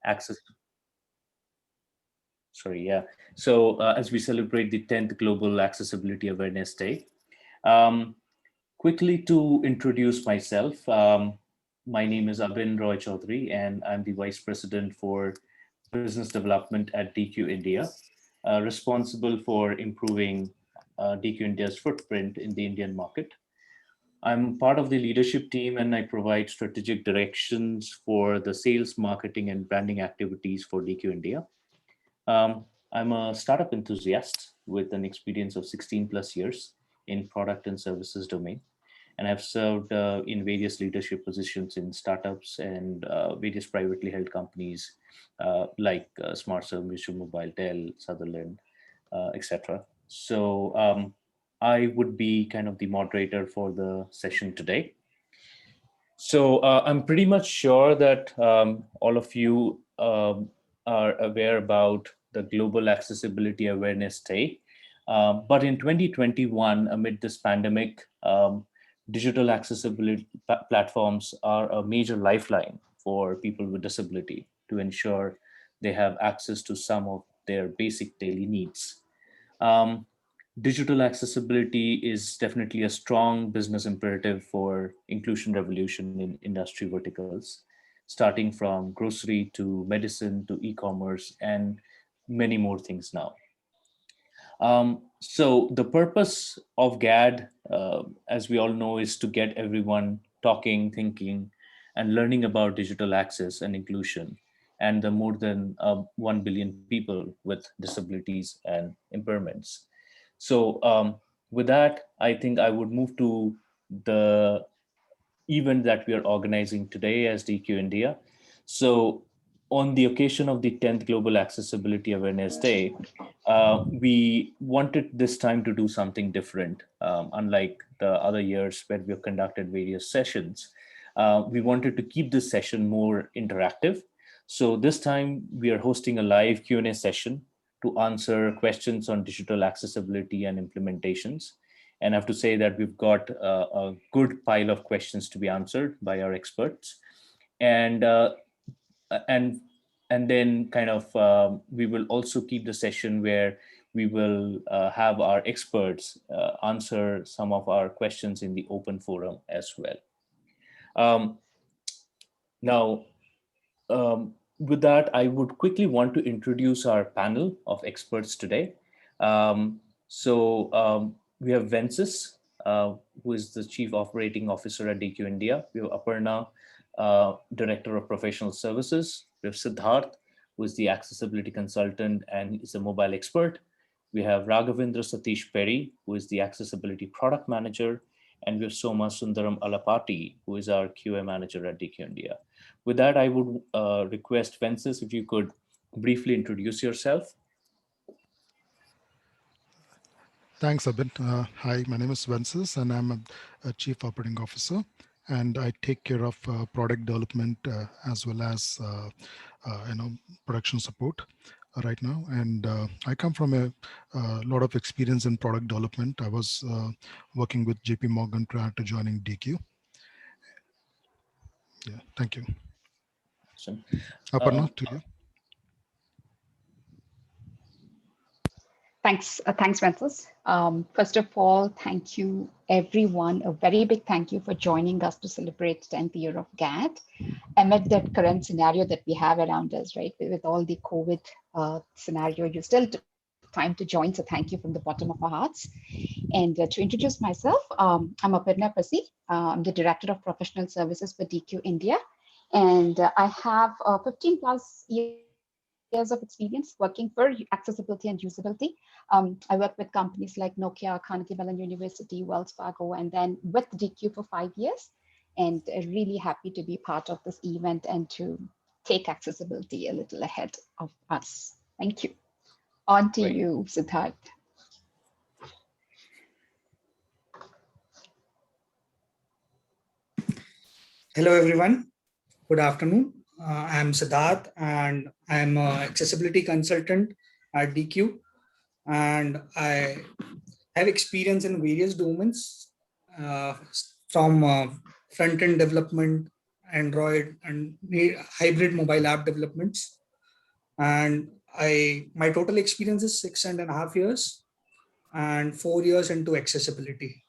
access. Sorry, yeah. So as we celebrate the 10th Global Accessibility Awareness Day, um, quickly to introduce myself, my name is Abin Roy Chaudhary, and I'm the Vice President for Business Development at DQ India, responsible for improving DQ India's footprint in the Indian market. I'm part of the leadership team and I provide strategic directions for the sales, marketing, and branding activities for DQ India. I'm a startup enthusiast with an experience of 16 plus years in product and services domain. And I've served in various leadership positions in startups and various privately held companies like SmartServe, Mutual Mobile, Dell, Sutherland, etc. So I would be kind of the moderator for the session today. So I'm pretty much sure that all of you are aware about the Global Accessibility Awareness Day. But in 2021, amid this pandemic, digital accessibility platforms are a major lifeline for people with disability to ensure they have access to some of their basic daily needs. Um, Digital accessibility is definitely a strong business imperative for inclusion revolution in industry verticals, starting from grocery to medicine to e-commerce and many more things now. So the purpose of GAAD, as we all know, is to get everyone talking, thinking, and learning about digital access and inclusion, and the more than 1 billion people with disabilities and impairments. So with that, I think I would move to the event that we are organizing today as DQ India. So on the occasion of the 10th Global Accessibility Awareness Day, we wanted this time to do something different. Unlike the other years where we have conducted various sessions, we wanted to keep this session more interactive. So this time we are hosting a live Q&A session to answer questions on digital accessibility and implementations. And I have to say that we've got a good pile of questions to be answered by our experts. And and and then kind of we will also keep the session where we will have our experts answer some of our questions in the open forum as well. Um, Now, with that, I would quickly want to introduce our panel of experts today. We have Vensis, who is the Chief Operating Officer at DQ India. We have Aparna, Director of Professional Services. We have Siddharth, who is the Accessibility Consultant and is a mobile expert. We have Raghavendra Satish Perry, who is the Accessibility Product Manager. And we have Soma Sundaram Alapati, who is our QA Manager at DQ India. With that, I would request Vensis, if you could briefly introduce yourself. Thanks, Abin. Hi, my name is Vensis, and I'm a Chief Operating Officer, and I take care of product development as well as production support right now. And I come from a lot of experience in product development. I was working with JP Morgan prior to joining DQ. Yeah, thank you. Awesome. Aparna, to you. Thanks, Vensis. First of all, thank you, everyone. A very big thank you for joining us to celebrate 10th year of GAAD. Amid that current scenario that we have around us, right, with all the COVID scenario, you still took time to join. So thank you from the bottom of our hearts. And to introduce myself, I'm Aparna Pasi. I'm the Director of Professional Services for DQ India. And I have 15 plus years of experience working for accessibility and usability. I work with companies like Nokia, Carnegie Mellon University, Wells Fargo, and then with DQ for 5 years. And really happy to be part of this event and to take accessibility a little ahead of us. Thank you. On to you, Siddharth. Hello, everyone. Good afternoon. I'm Siddharth, and I'm an accessibility consultant at DQ. And I have experience in various domains, from front-end development Android and hybrid mobile app developments. And my total experience is 6.5 years and 4 years into accessibility.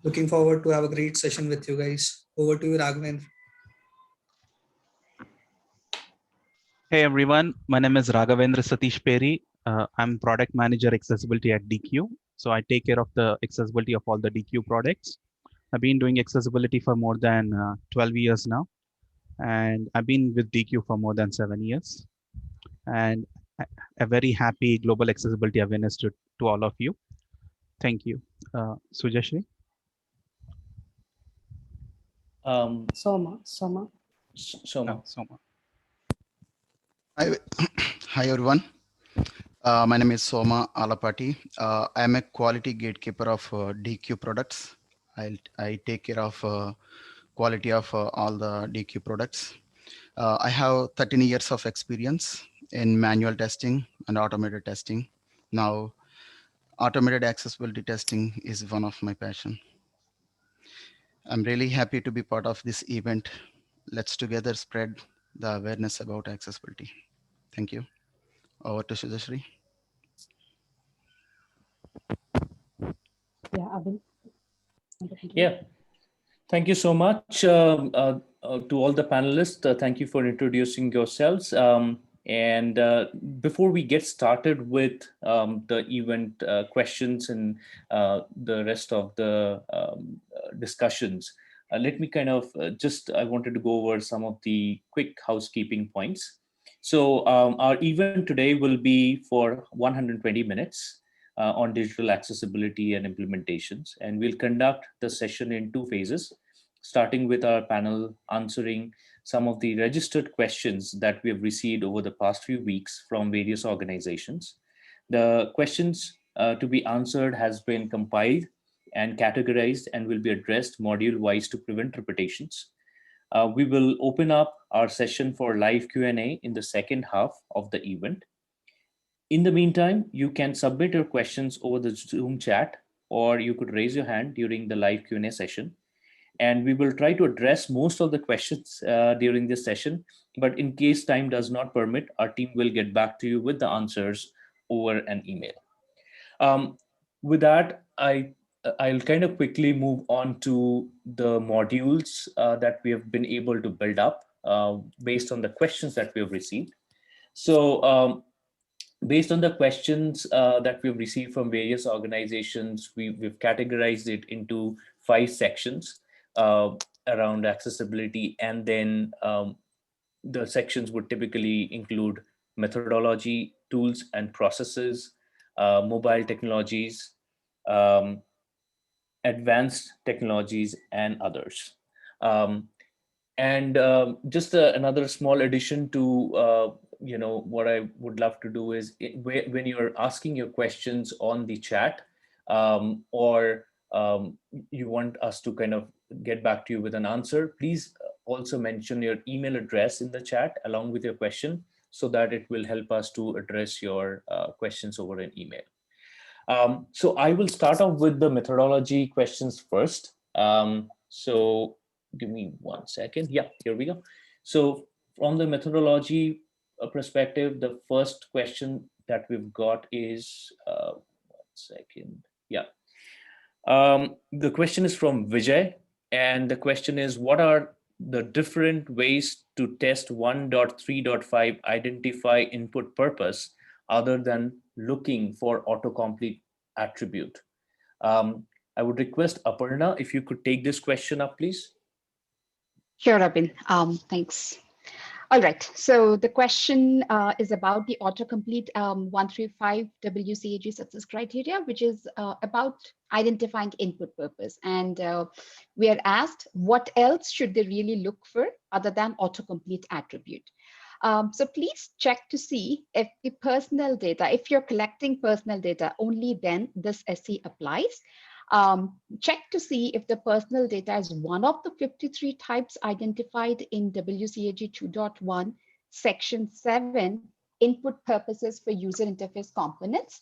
Looking forward to have a great session with you guys. Over to you, Raghavendra. Hey everyone, my name is Raghavendra Satish Peri. I'm product manager accessibility at DQ. So I take care of the accessibility of all the DQ products. I've been doing accessibility for more than 12 years now, and I've been with DQ for more than 7 years. And a very happy global accessibility awareness to all of you. Thank you. Sujashri? Soma. Soma. Hi, hi everyone. My name is Soma Alapati. I am a quality gatekeeper of DQ products. I take care of quality of all the DQ products. I have 13 years of experience in manual testing and automated testing. Now, automated accessibility testing is one of my passion. I'm really happy to be part of this event. Let's together spread the awareness about accessibility. Thank you. Over to Sujashri. Yeah, Abhin. Yeah. Thank you so much to all the panelists. Thank you for introducing yourselves. And before we get started with the event questions and the rest of the discussions, let me kind of I wanted to go over some of the quick housekeeping points. So our event today will be for 120 minutes. On digital accessibility and implementations. And we'll conduct the session in two phases, starting with our panel answering some of the registered questions that we have received over the past few weeks from various organizations. The questions to be answered has been compiled and categorized and will be addressed module-wise to prevent repetitions. We will open up our session for live Q&A in the second half of the event. In the meantime, you can submit your questions over the Zoom chat, or you could raise your hand during the live Q&A session. And we will try to address most of the questions during this session. But in case time does not permit, our team will get back to you with the answers over an email. With that, I'll kind of quickly move on to the modules that we have been able to build up based on the questions that we have received. So based on the questions that we've received from various organizations, we've categorized it into 5 sections around accessibility. And then the sections would typically include methodology, tools and processes, mobile technologies, um, advanced technologies, and others. And just another small addition to what I would love to do is when you're asking your questions on the chat, or you want us to kind of get back to you with an answer, please also mention your email address in the chat along with your question, so that it will help us to address your questions over an email. So I will start off with the methodology questions first. So give me 1 second. Yeah, here we go. So from the methodology perspective, the first question that we've got is, 1 second. Yeah. The question is from Vijay. And the question is, what are the different ways to test 1.3.5 identify input purpose other than looking for autocomplete attribute? I would request Aparna, if you could take this question up, please. Sure, Abhin. Thanks. All right. So the question is about the autocomplete 135 WCAG success criteria, which is about identifying input purpose. And we are asked, what else should they really look for other than autocomplete attribute? So please check to see if the personal data, if you're collecting personal data, only then this SE applies. Check to see if the personal data is one of the 53 types identified in WCAG 2.1, section 7, input purposes for user interface components.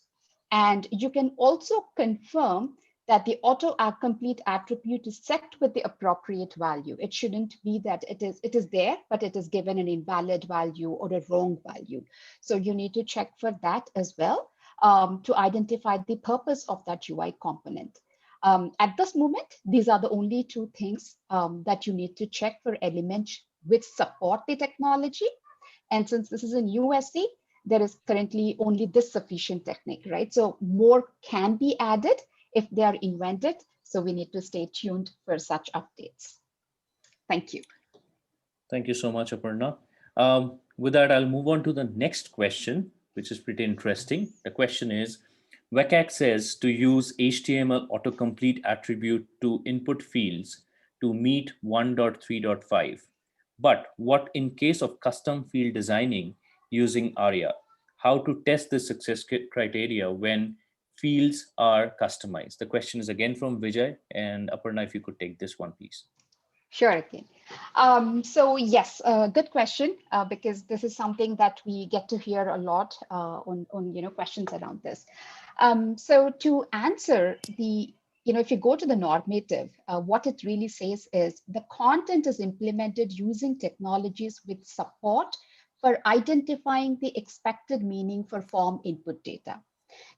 And you can also confirm that the autocomplete attribute is set with the appropriate value. It shouldn't be that it is there, but it is given an invalid value or a wrong value. So you need to check for that as well to identify the purpose of that UI component. At this moment, these are the only two things that you need to check for elements which support the technology. And since this is in USC, there is currently only this sufficient technique, right? So more can be added if they are invented. So we need to stay tuned for such updates. Thank you. Thank you so much, Aparna. With that, I'll move on to the next question, which is pretty interesting. The question is, WCAG says to use HTML autocomplete attribute to input fields to meet 1.3.5. But what in case of custom field designing using ARIA? How to test the success criteria when fields are customized? The question is again from Vijay, and Aparna, if you could take this one, please. Sure, again. So yes, good question, because this is something that we get to hear a lot on questions around this. So to answer the, if you go to the normative, what it really says is the content is implemented using technologies with support for identifying the expected meaning for form input data.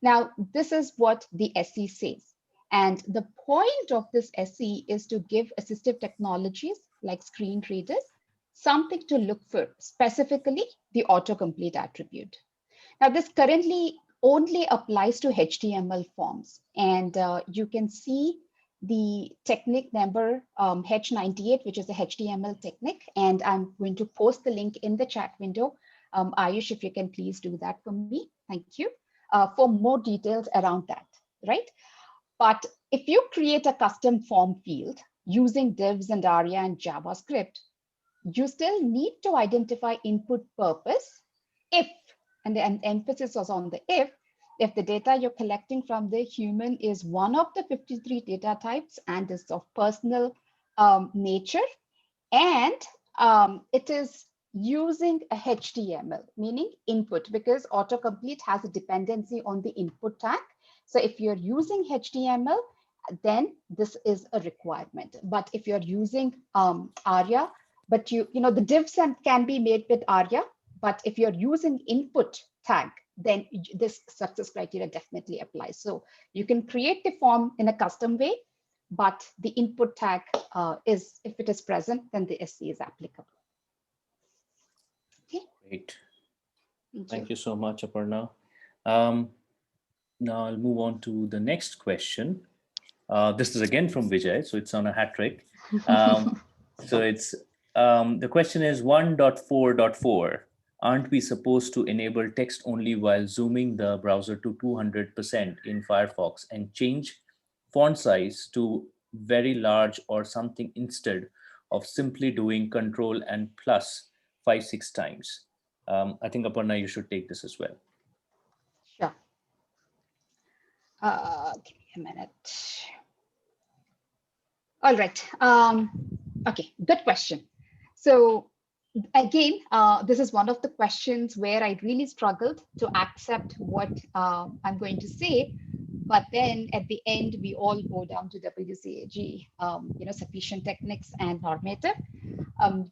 Now, this is what the SE says. And the point of this SE is to give assistive technologies like screen readers something to look for, specifically the autocomplete attribute. Now, this currently only applies to HTML forms. And you can see the technique number H98, which is the HTML technique. And I'm going to post the link in the chat window. Ayush, if you can please do that for me. Thank you. For more details around that, right? But if you create a custom form field using divs and ARIA and JavaScript, you still need to identify input purpose if, and the emphasis was on the if the data you're collecting from the human is one of the 53 data types and is of personal nature, and it is using a HTML, meaning input, because autocomplete has a dependency on the input tag. So if you're using HTML, then this is a requirement. But if you're using ARIA, but the divs can be made with ARIA, but if you're using input tag, then this success criteria definitely applies. So you can create the form in a custom way, but the input tag is, if it is present, then the SC is applicable. Okay. Great. Thank you so much, Aparna. Now I'll move on to the next question. This is again from Vijay, so it's on a hat trick. So it's the question is 1.4.4. Aren't we supposed to enable text only while zooming the browser to 200% in Firefox and change font size to very large or something instead of simply doing Control and plus 5-6 times? I think Aparna, you should take this as well. Sure. Give me a minute. All right. Okay, good question. So again, this is one of the questions where I really struggled to accept what I'm going to say. But then at the end, we all go down to WCAG, sufficient techniques and normative.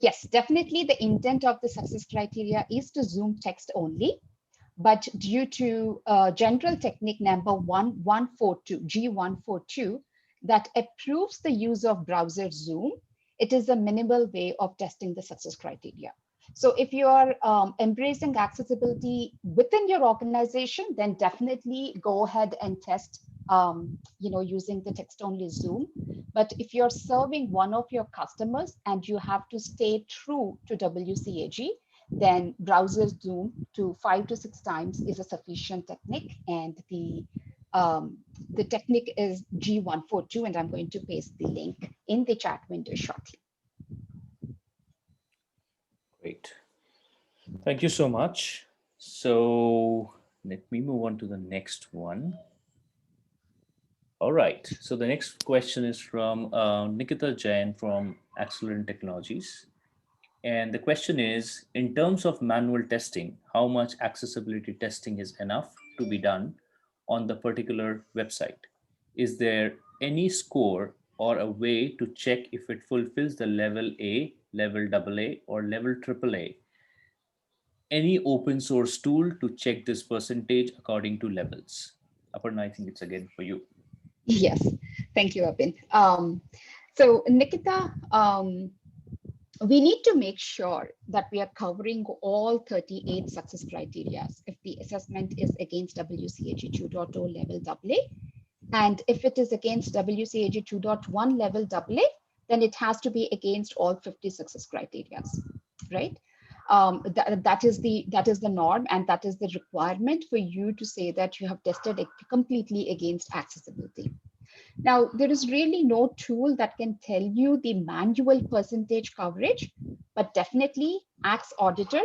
Yes, definitely the intent of the success criteria is to zoom text only. But due to general technique number 142, G142, that approves the use of browser zoom, it is a minimal way of testing the success criteria. So if you are embracing accessibility within your organization, then definitely go ahead and test using the text-only zoom. But if you're serving one of your customers and you have to stay true to WCAG, then browser zoom to 5 to 6 times is a sufficient technique. And the technique is G142, and I'm going to paste the link in the chat window shortly. Great. Thank you so much. So let me move on to the next one. All right. So the next question is from Nikita Jain from Accelerant Technologies. And the question is, in terms of manual testing, how much accessibility testing is enough to be done on the particular website? is there any score or a way to check if it fulfills the level A, level AA, or level AAA? Any open source tool to check this percentage according to levels? Aparna, I think it's again for you. Yes, thank you, Abin. So Nikita, we need to make sure that we are covering all 38 success criteria if the assessment is against WCAG 2.0 level AA. And if it is against WCAG 2.1 level AA, then it has to be against all 50 success criteria, right? That is the norm, and that is the requirement for you to say that you have tested it completely against accessibility. Now, there is really no tool that can tell you the manual percentage coverage, but definitely Axe Auditor,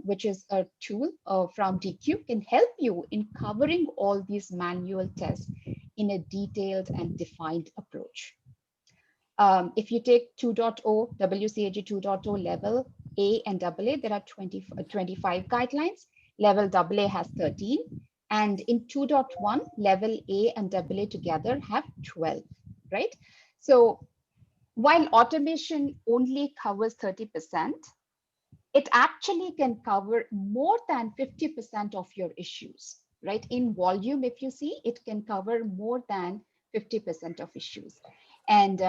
which is a tool from DQ, can help you in covering all these manual tests in a detailed and defined approach. If you take 2.0, WCAG 2.0 level A and AA, there are 25 guidelines. Level AA has 13. And in 2.1, level A and AA together have 12, right? So while automation only covers 30%, it actually can cover more than 50% of your issues, right? In volume, if you see, it can cover more than 50% of issues. And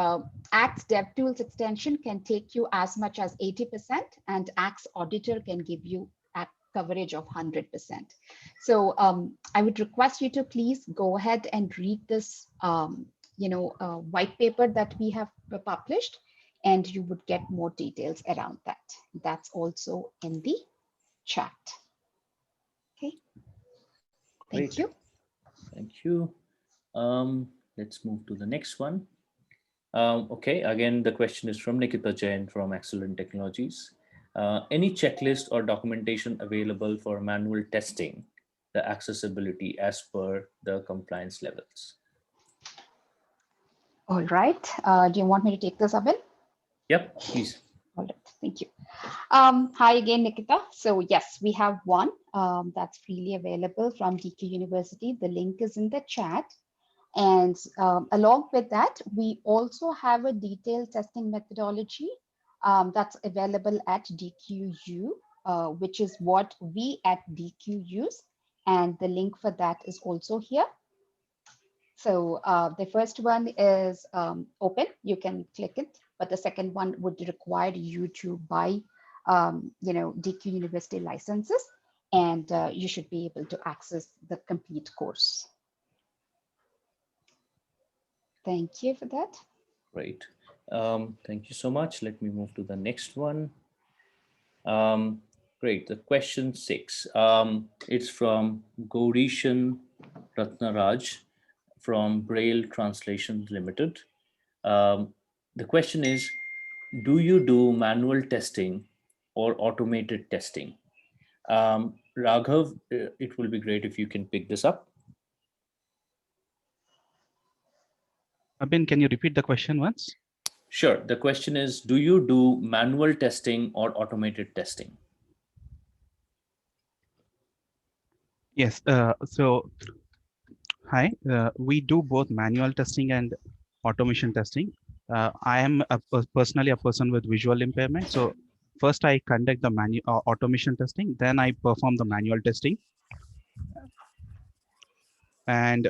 Axe DevTools extension can take you as much as 80%, and Axe Auditor can give you a coverage of 100%. So I would request you to please go ahead and read this white paper that we have published, and you would get more details around that. That's also in the chat. Okay. Great. Thank you. Thank you. Let's move to the next one. Okay, again, the question is from Nikita Jain from Excellent Technologies. Any checklist or documentation available for manual testing the accessibility as per the compliance levels? All right. Do you want me to take this, Abin? Yep, please. All right. Thank you. Hi again, Nikita. So yes, we have one that's freely available from DQ University. The link is in the chat. And along with that, we also have a detailed testing methodology that's available at DQU, which is what we at DQ use. And the link for that is also here. So the first one is open, you can click it, but the second one would require you to buy DQ University licenses, and you should be able to access the complete course. Thank you for that. Great. Thank you so much. Let me move to the next one. Great. The question 6. It's from Gaurishan Ratnaraj from Braille Translation Limited. The question is, do you do manual testing or automated testing? Raghav, it will be great if you can pick this up. Abin, can you repeat the question once? Sure. The question is, do you do manual testing or automated testing? Yes. So, hi. We do both manual testing and automation testing. I am personally a person with visual impairment. So first I conduct the automation testing, then I perform the manual testing. And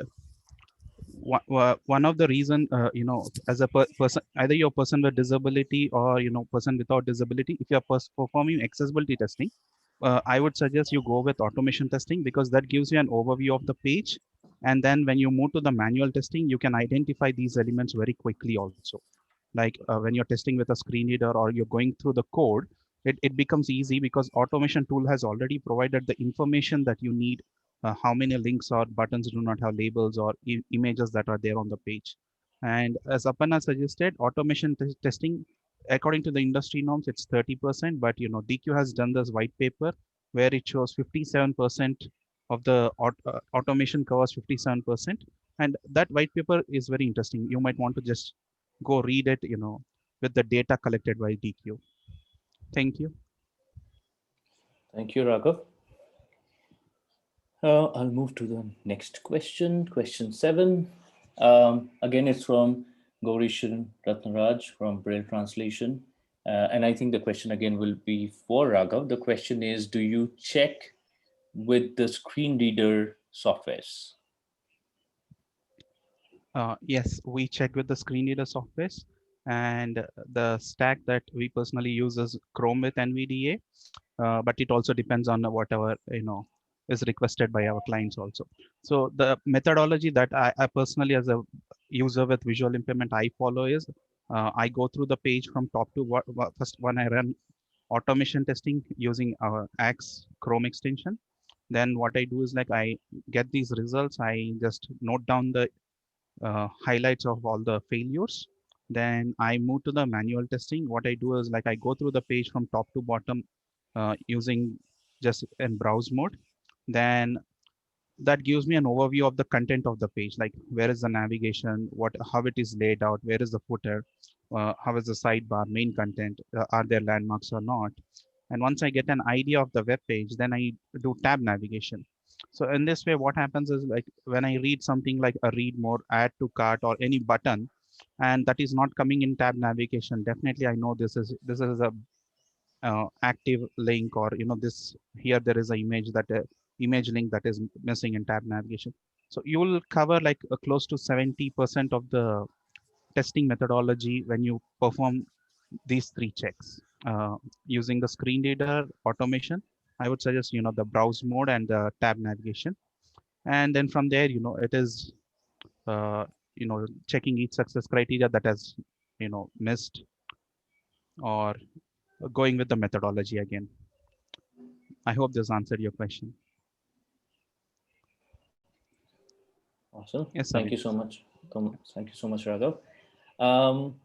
one of the reason, as a person, either you're a person with disability or, person without disability, if you're performing accessibility testing, I would suggest you go with automation testing, because that gives you an overview of the page. And then when you move to the manual testing, you can identify these elements very quickly also. Like when you're testing with a screen reader or you're going through the code, it becomes easy because automation tool has already provided the information that you need, how many links or buttons do not have labels or images that are there on the page. And as Aparna suggested, automation testing, according to the industry norms, it's 30%, but DQ has done this white paper where it shows 57% of the automation covers 57%. And that white paper is very interesting. You might want to just go read it, with the data collected by DQ. Thank you. Thank you, Raghav. I'll move to the next question, question 7. Again, it's from Gaurishan Ratnaraj from Braille Translation. And I think the question again will be for Raghav. The question is, do you check with the screen reader softwares? Yes, we check with the screen reader softwares, and the stack that we personally use is Chrome with NVDA, but it also depends on whatever is requested by our clients also. So the methodology that I personally, as a user with visual impairment, I follow is I go through the page from top to first when I run automation testing using our Axe Chrome extension. Then what I do is like I get these results, I just note down the highlights of all the failures. Then I move to the manual testing. What I do is like I go through the page from top to bottom using just in browse mode. Then that gives me an overview of the content of the page, like where is the navigation, how it is laid out, where is the footer, how is the sidebar, main content, are there landmarks or not. And once I get an idea of the web page, then I do tab navigation. So in this way, what happens is like when I read something like a read more, add to cart, or any button, and that is not coming in tab navigation, definitely I know this is a active link, or this here there is an image that image link that is missing in tab navigation. So you will cover like close to 70% of the testing methodology when you perform these three checks using the screen reader automation. I would suggest the browse mode and the tab navigation, and then from there it is uh, checking each success criteria that has missed, or going with the methodology again. I hope this answered your question. Awesome. Yes, Thank Abhi. you so much. Thank you so much, Raghav.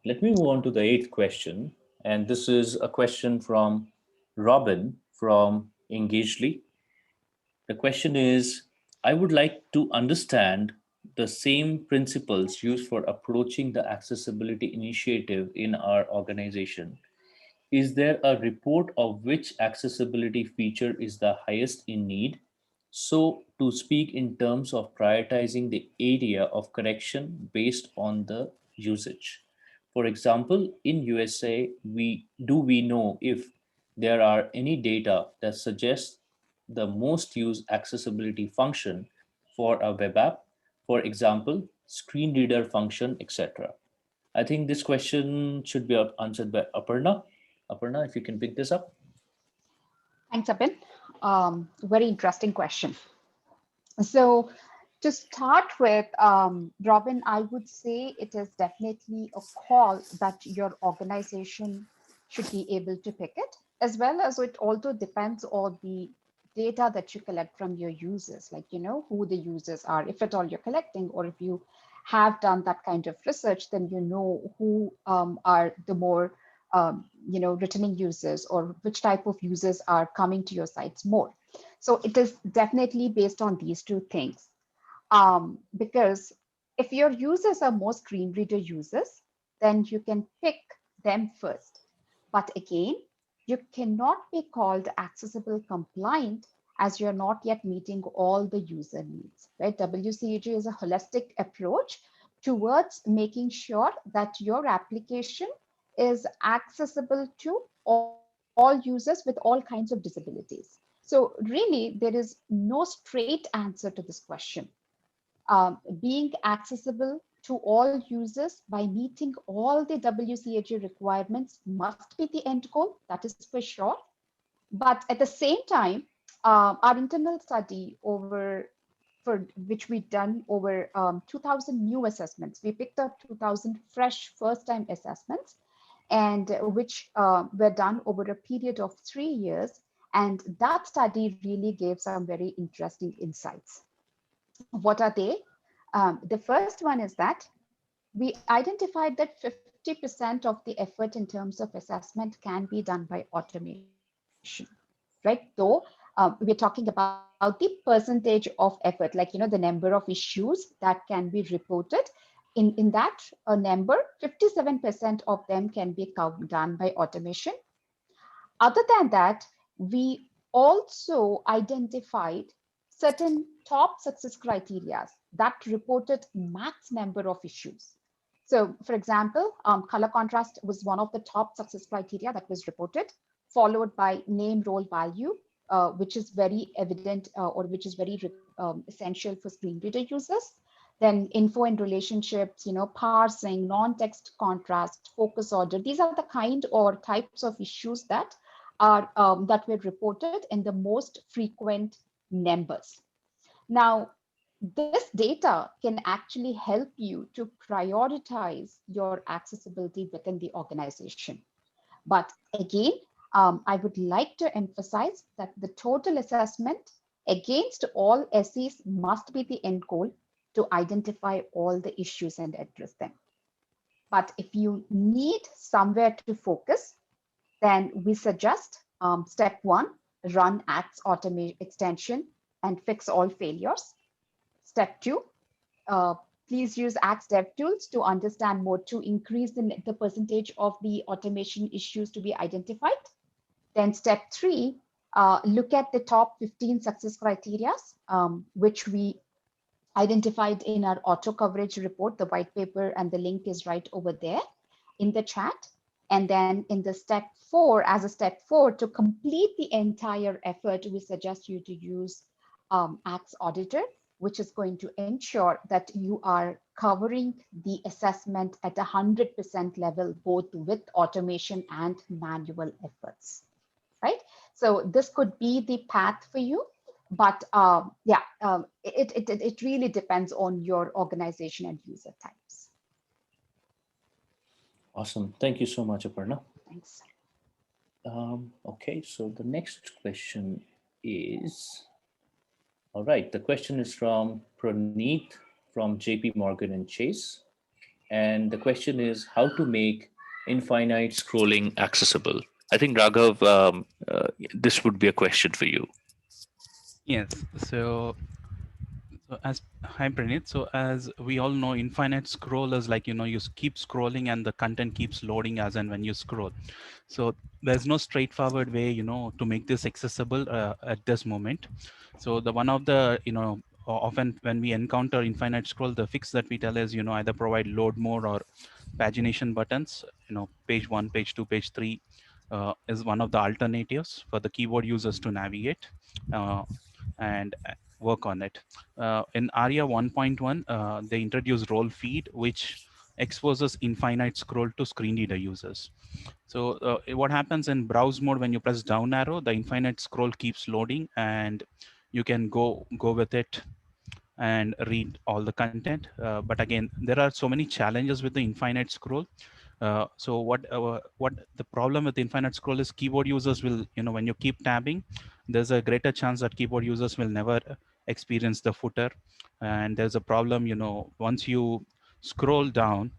Let me move on to the eighth question. And this is a question from Robin from Engagely. The question is, I would like to understand the same principles used for approaching the accessibility initiative in our organization. Is there a report of which accessibility feature is the highest in need? So, to speak in terms of prioritizing the area of correction based on the usage. For example, in USA, we know if there are any data that suggests the most used accessibility function for a web app, for example, screen reader function, etc. I think this question should be answered by Aparna. Aparna, if you can pick this up. Thanks, Abin. Very interesting question. So to start with, Robin, I would say it is definitely a call that your organization should be able to pick it, as well as it also depends on the data that you collect from your users, like, who the users are, if at all you're collecting, or if you have done that kind of research, then you know who are the more, returning users, or which type of users are coming to your sites more. So it is definitely based on these two things. Because if your users are more screen reader users, then you can pick them first. But again, you cannot be called accessible compliant as you're not yet meeting all the user needs, right? WCAG is a holistic approach towards making sure that your application is accessible to all users with all kinds of disabilities. So really, there is no straight answer to this question. Being accessible to all users by meeting all the WCAG requirements must be the end goal, that is for sure. But at the same time, our internal study for which we done over 2000 new assessments, we picked up 2000 fresh first-time assessments, and which were done over a period of 3 years. And that study really gave some very interesting insights. What are they? The first one is that we identified that 50% of the effort in terms of assessment can be done by automation, right? Though we're talking about the percentage of effort, like, the number of issues that can be reported. In that number, 57% of them can be done by automation. Other than that, we also identified certain top success criteria that reported max number of issues. So for example, color contrast was one of the top success criteria that was reported, followed by name role value, which is very evident or which is very essential for screen reader users. Then info and relationships, parsing, non-text contrast, focus order. These are the kind or types of issues that are that were reported in the most frequent numbers. Now, this data can actually help you to prioritize your accessibility within the organization. But again, I would like to emphasize that the total assessment against all SEs must be the end goal to identify all the issues and address them. But if you need somewhere to focus, then we suggest step one, run Acts automation extension and fix all failures. Step two, please use Acts DevTools to understand more to increase the percentage of the automation issues to be identified. Then step three, look at the top 15 success criteria, which we identified in our auto coverage report, the white paper, and the link is right over there in the chat. And then in the step four, as a step four, to complete the entire effort, we suggest you to use Acts Auditor, which is going to ensure that you are covering the assessment at 100% level, both with automation and manual efforts, right? So this could be the path for you. But it really depends on your organization and user types. Awesome. Thank you so much, Aparna. Thanks. Okay, so the next question is, all right, the question is from Praneeth from JP Morgan and Chase. And the question is how to make infinite scrolling accessible. I think Raghav, this would be a question for you. Yes. So hi Praneeth. So as we all know, infinite scroll is like, you keep scrolling and the content keeps loading as and when you scroll. So there's no straightforward way, to make this accessible at this moment. So the one of the, often when we encounter infinite scroll, the fix that we tell is, either provide load more or pagination buttons, page 1, page 2, page 3 is one of the alternatives for the keyboard users to navigate and work on it. In ARIA 1.1, they introduced role feed, which exposes infinite scroll to screen reader users. So what happens in browse mode, when you press down arrow, the infinite scroll keeps loading and you can go with it and read all the content. But again, there are so many challenges with the infinite scroll. So what the problem with infinite scroll is, keyboard users will, when you keep tabbing, there's a greater chance that keyboard users will never experience the footer. And there's a problem, once you scroll down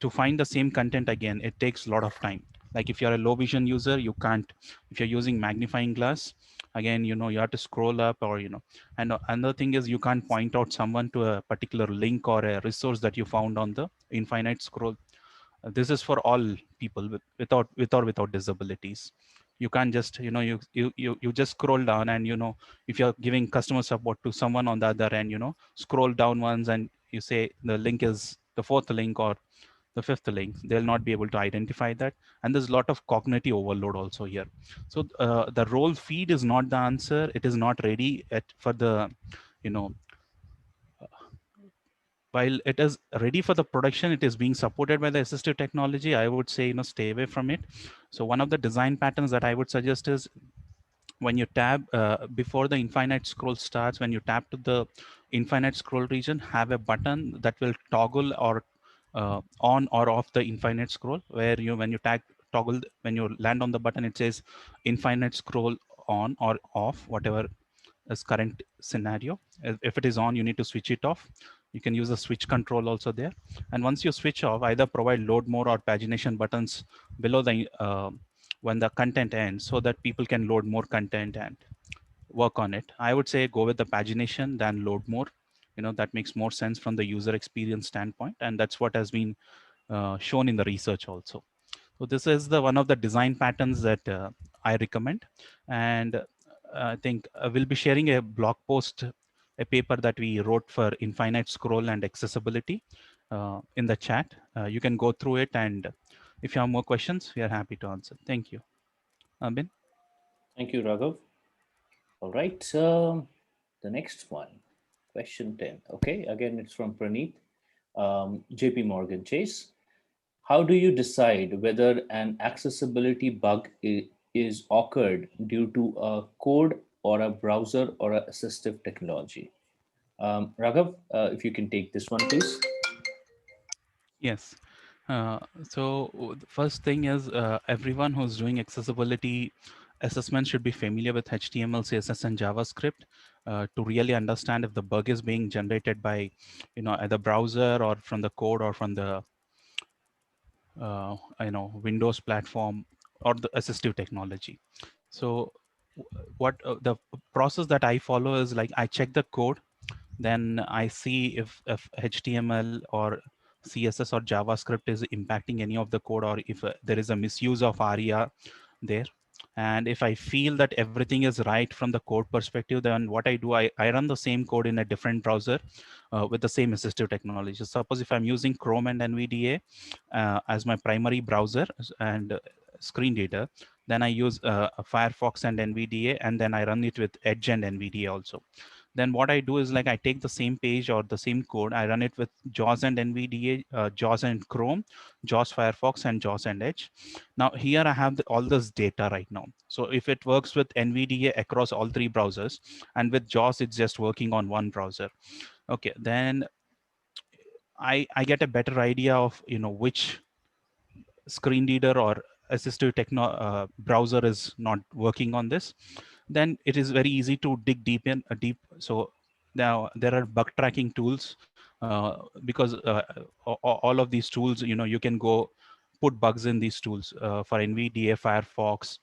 to find the same content again, it takes a lot of time. Like if you're a low vision user, you can't, if you're using magnifying glass, again, you have to scroll up or, and another thing is you can't point out someone to a particular link or a resource that you found on the infinite scroll. This is for all people with or without disabilities. You can't just, you just scroll down and, if you're giving customer support to someone on the other end, scroll down once and you say the link is the fourth link or the fifth link, they'll not be able to identify that. And there's a lot of cognitive overload also here. So the role feed is not the answer. It is not ready for the, while it is ready for the production, it is being supported by the assistive technology. I would say, stay away from it. So one of the design patterns that I would suggest is, when you tab before the infinite scroll starts, when you tap to the infinite scroll region, have a button that will toggle or on or off the infinite scroll, where when you toggle, when you land on the button, it says infinite scroll on or off, whatever is current scenario. If it is on, you need to switch it off. You can use the switch control also there. And once you switch off, either provide load more or pagination buttons below the when the content ends, so that people can load more content and work on it. I would say go with the pagination than load more. That makes more sense from the user experience standpoint, and that's what has been shown in the research also. So this is the one of the design patterns that I recommend. And I think we'll be sharing a blog post, a paper that we wrote for infinite scroll and accessibility in the chat. You can go through it, and if you have more questions, we are happy to answer. Thank you. Bin? Thank you, Raghav. All right. The next one, question 10. Okay, again, it's from Praneeth, JP Morgan Chase. How do you decide whether an accessibility bug is occurred due to a code or a browser or a assistive technology? Raghav, if you can take this one, please. Yes. The first thing is everyone who's doing accessibility assessment should be familiar with HTML, CSS, and JavaScript to really understand if the bug is being generated by, either browser or from the code or from the, Windows platform or the assistive technology. So what the process that I follow is like I check the code, then I see if HTML or CSS or JavaScript is impacting any of the code, or if there is a misuse of ARIA there. And if I feel that everything is right from the code perspective, then what I do, I run the same code in a different browser with the same assistive technology. So suppose if I'm using Chrome and NVDA as my primary browser and screen reader, then I use Firefox and NVDA, and then I run it with Edge and NVDA also. Then what I do is like I take the same page or the same code, I run it with JAWS and NVDA, JAWS and Chrome, JAWS Firefox, and JAWS and Edge. Now here I have all this data right now. So if it works with NVDA across all three browsers, and with JAWS it's just working on one browser. Okay, then I get a better idea of which screen reader or assistive browser is not working on this. Then it is very easy to dig deep. So now there are bug tracking tools because all of these tools, you can go put bugs in these tools for NVDA, Firefox,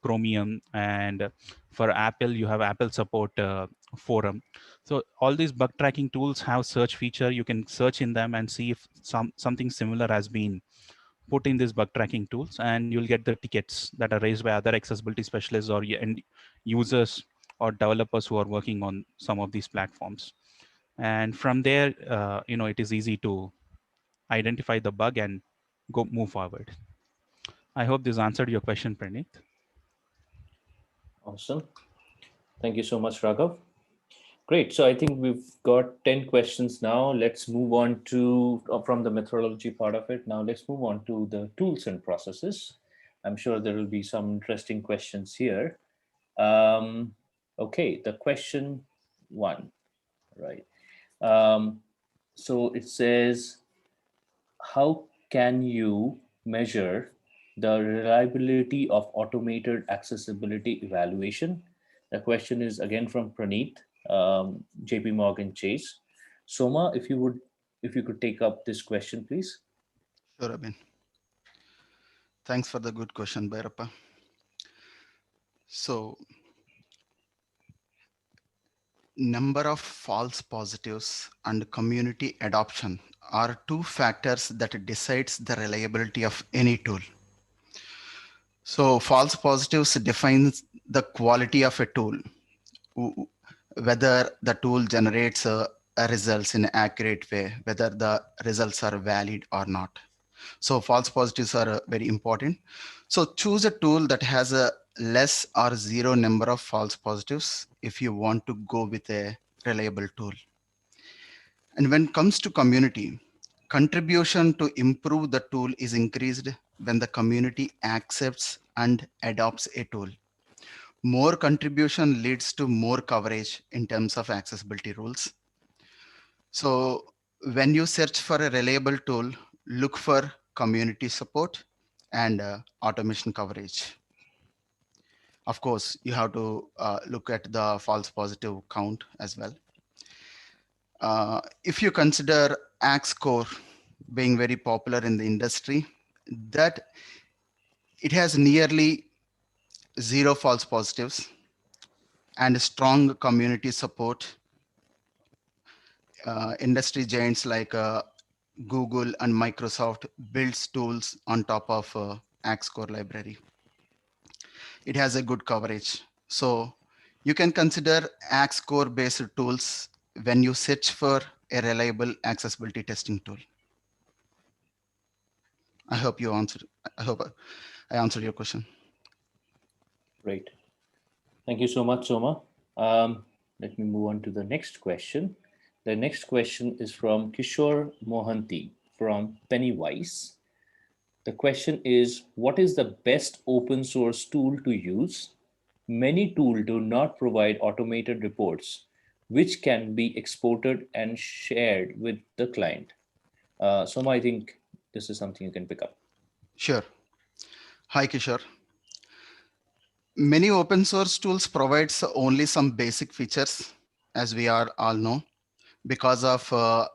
Chromium, and for Apple you have Apple support forum. So all these bug tracking tools have search feature. You can search in them and see if something similar has been put in these bug tracking tools, and you'll get the tickets that are raised by other accessibility specialists or end users or developers who are working on some of these platforms. And from there, it is easy to identify the bug and go move forward. I hope this answered your question, Praneeth. Awesome. Thank you so much, Raghav. Great. So I think we've got 10 questions now. Let's move on to, from the methodology part of it. Now let's move on to the tools and processes. I'm sure there will be some interesting questions here. Okay, the question one, right? So it says, how can you measure the reliability of automated accessibility evaluation? The question is again from Praneeth, JP Morgan Chase. Soma, if you could take up this question, please. Sure, Abhin. Thanks for the good question, Bhairappa. So, number of false positives and community adoption are two factors that decides the reliability of any tool. So false positives defines the quality of a tool, whether the tool generates results in an accurate way, whether the results are valid or not. So false positives are very important. So choose a tool that has a less or zero number of false positives if you want to go with a reliable tool. And when it comes to community, contribution to improve the tool is increased when the community accepts and adopts a tool. More contribution leads to more coverage in terms of accessibility rules. So when you search for a reliable tool, look for community support and automation coverage. Of course, you have to look at the false positive count as well. If you consider Axcore being very popular in the industry, that it has nearly zero false positives and strong community support. Industry giants like Google and Microsoft builds tools on top of Axcore library. It has a good coverage. So You can consider Axe Core based tools when you search for a reliable accessibility testing tool. I hope you answered. I hope I answered your question. Great. Thank you so much, Soma. Let me move on to the next question. The next question is from Kishore Mohanty from Pennywise. The question is, what is the best open source tool to use? Many tools do not provide automated reports, which can be exported and shared with the client. Soma, I think this is something you can pick up. Sure. Hi, Kishore. Many open source tools provides only some basic features, as we are all know, because of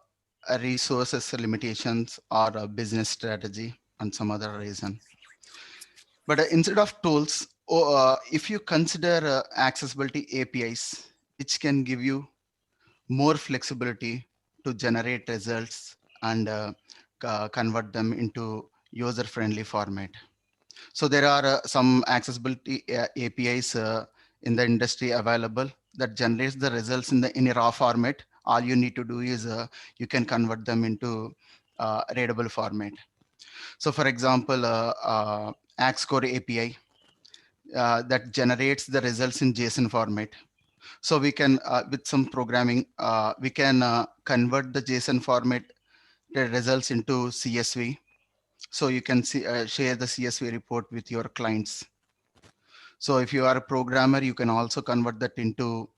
resources limitations or a business strategy and some other reason. But instead of tools, if you consider accessibility APIs, which can give you more flexibility to generate results and convert them into user-friendly format. So there are some accessibility APIs in the industry available that generates the results in a raw format. All you need to do is you can convert them into readable format. So for example, AxeCore API that generates the results in JSON format. So we can, with some programming, we can convert the JSON format the results into CSV. So you can see, share the CSV report with your clients. So if you are a programmer, you can also convert that into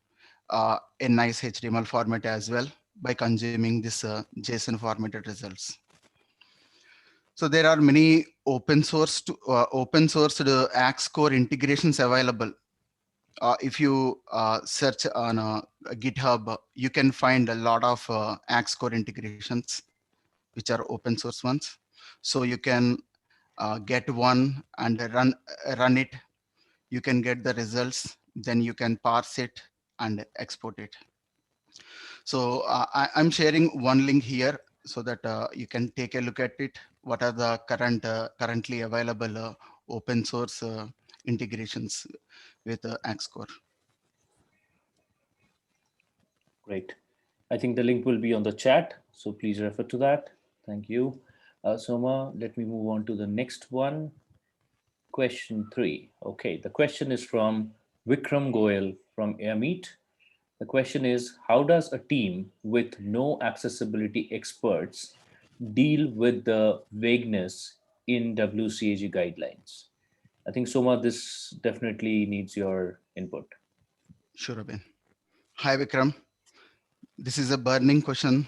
a nice HTML format as well by consuming this JSON formatted results. So there are many open source Axe Core integrations available. If you search on GitHub, you can find a lot of Axe Core integrations, which are open source ones. So you can get one and run it. You can get the results, then you can parse it and export it. So I'm sharing one link here so that you can take a look at it. What are the currently available open source integrations with Axe Core? Great. I think the link will be on the chat, so please refer to that. Thank you. Soma, let me move on to the next one. Question 3. Okay, the question is from Vikram Goyal from Airmeet. The question is, how does a team with no accessibility experts deal with the vagueness in WCAG guidelines? I think, Soma, this definitely needs your input. Sure, Abhin. Hi, Vikram. This is a burning question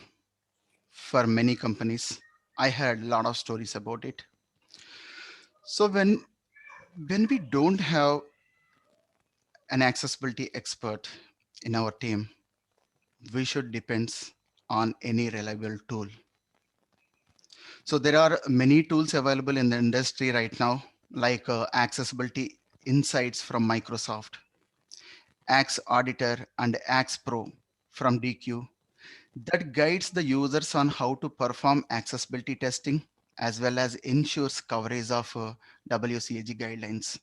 for many companies. I heard a lot of stories about it. So when we don't have an accessibility expert in our team, we should depend on any reliable tool. So there are many tools available in the industry right now, like accessibility insights from Microsoft, Axe Auditor and Axe Pro from DQ that guides the users on how to perform accessibility testing as well as ensures coverage of WCAG guidelines.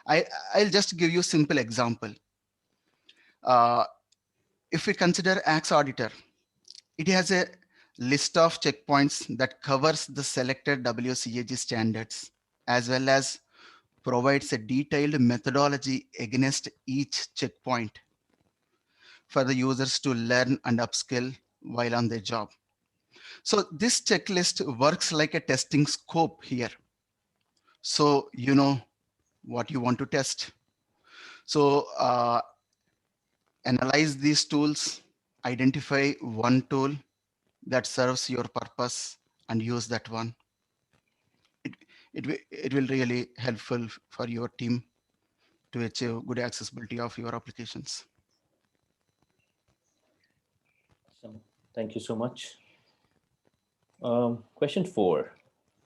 I'll just give you a simple example. If we consider Axe Auditor, it has a list of checkpoints that covers the selected WCAG standards, as well as provides a detailed methodology against each checkpoint for the users to learn and upskill while on their job. So this checklist works like a testing scope here. So you know what you want to test. So analyze these tools, identify one tool that serves your purpose and use that one. It will really helpful for your team to achieve good accessibility of your applications. Awesome. Thank you so much. Question 4.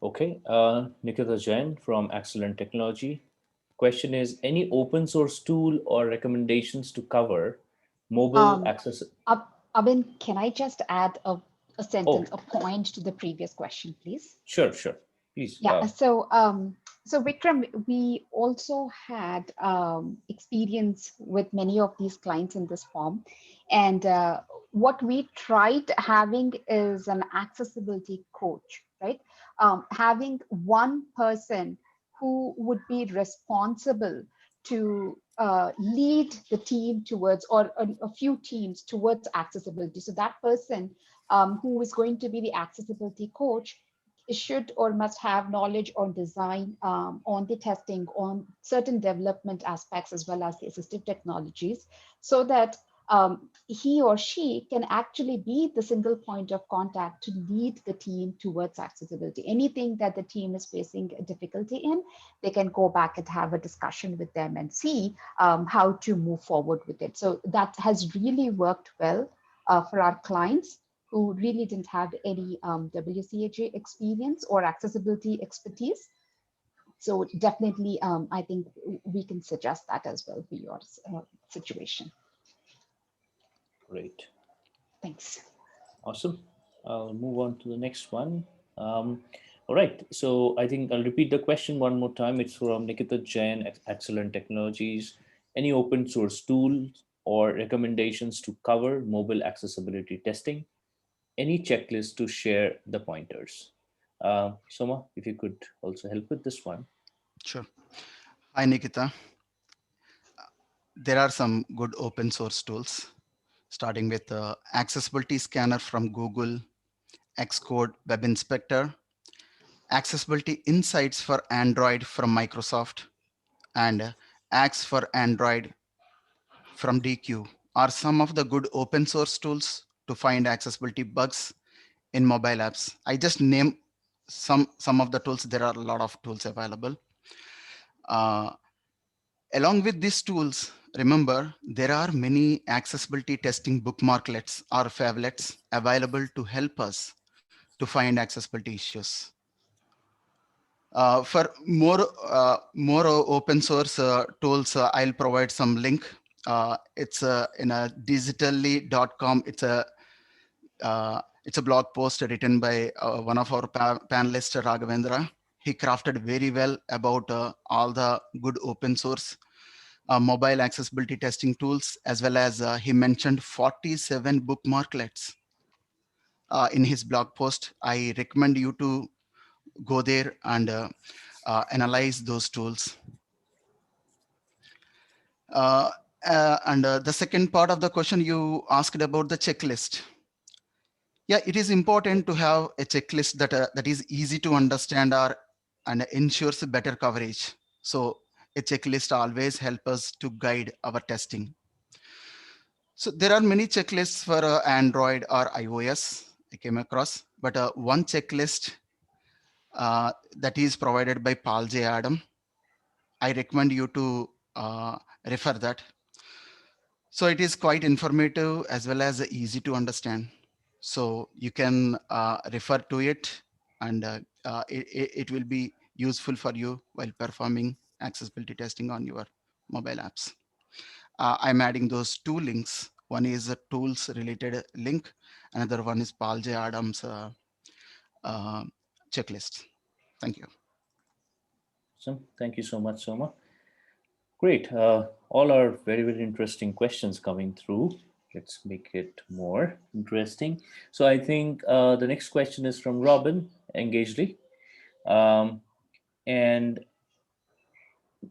Okay, Nikita Jain from Excellent Technology. Question is, any open source tool or recommendations to cover mobile access? Abin, can I just add a sentence, a point to the previous question, please? Sure, please. Yeah, so So Vikram, we also had experience with many of these clients in this form. And what we tried having is an accessibility coach, right? Having one person who would be responsible to lead the team towards, or a few teams towards accessibility. So that person who is going to be the accessibility coach should or must have knowledge on design, on the testing, on certain development aspects, as well as the assistive technologies, so that he or she can actually be the single point of contact to lead the team towards accessibility. Anything that the team is facing a difficulty in, they can go back and have a discussion with them and see how to move forward with it. So that has really worked well for our clients who really didn't have any WCAG experience or accessibility expertise. So definitely, I think we can suggest that as well for your situation. Great. Thanks. Awesome. I'll move on to the next one. All right. So I think I'll repeat the question one more time. It's from Nikita Jain at Excellent Technologies. Any open source tools or recommendations to cover mobile accessibility testing? Any checklist to share the pointers? Soma, if you could also help with this one. Sure. Hi, Nikita. There are some good open source tools, starting with the Accessibility Scanner from Google, Xcode Web Inspector, Accessibility Insights for Android from Microsoft, and Axe for Android from DQ are some of the good open source tools to find accessibility bugs in mobile apps. I just name some of the tools. There are a lot of tools available. Along with these tools, remember, there are many accessibility testing bookmarklets or favlets available to help us to find accessibility issues. For more open source tools, I'll provide some link. It's in a digitally.com. It's a blog post written by one of our panelists, Raghavendra. He crafted very well about all the good open source mobile accessibility testing tools, as well as he mentioned 47 bookmarklets in his blog post. I recommend you to go there and analyze those tools. The second part of the question you asked about the checklist. Yeah, it is important to have a checklist that is easy to understand and ensures better coverage. So a checklist always helps us to guide our testing. So there are many checklists for Android or iOS I came across, but one checklist that is provided by Paul J. Adam. I recommend you to refer that. So it is quite informative as well as easy to understand. So you can refer to it, and it will be useful for you while performing accessibility testing on your mobile apps. I'm adding those two links. One is a tools related link. Another one is Paul J. Adams checklist. Thank you. Awesome. Thank you so much, Soma. Great. All are very, very interesting questions coming through. Let's make it more interesting. So I think the next question is from Robin Engagely. And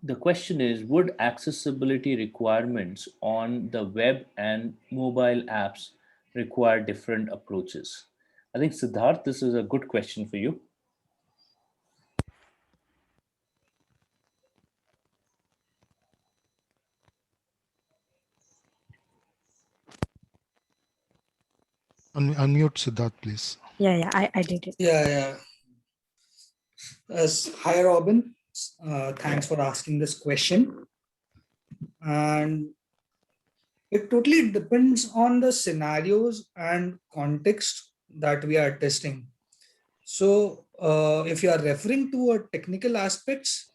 the question is, would accessibility requirements on the web and mobile apps require different approaches? I think, Siddharth, this is a good question for you. Unmute Siddharth, please. Yeah, I did it. Yeah. Hi, Robin. Thanks for asking this question. And it totally depends on the scenarios and context that we are testing. So if you are referring to a technical aspects,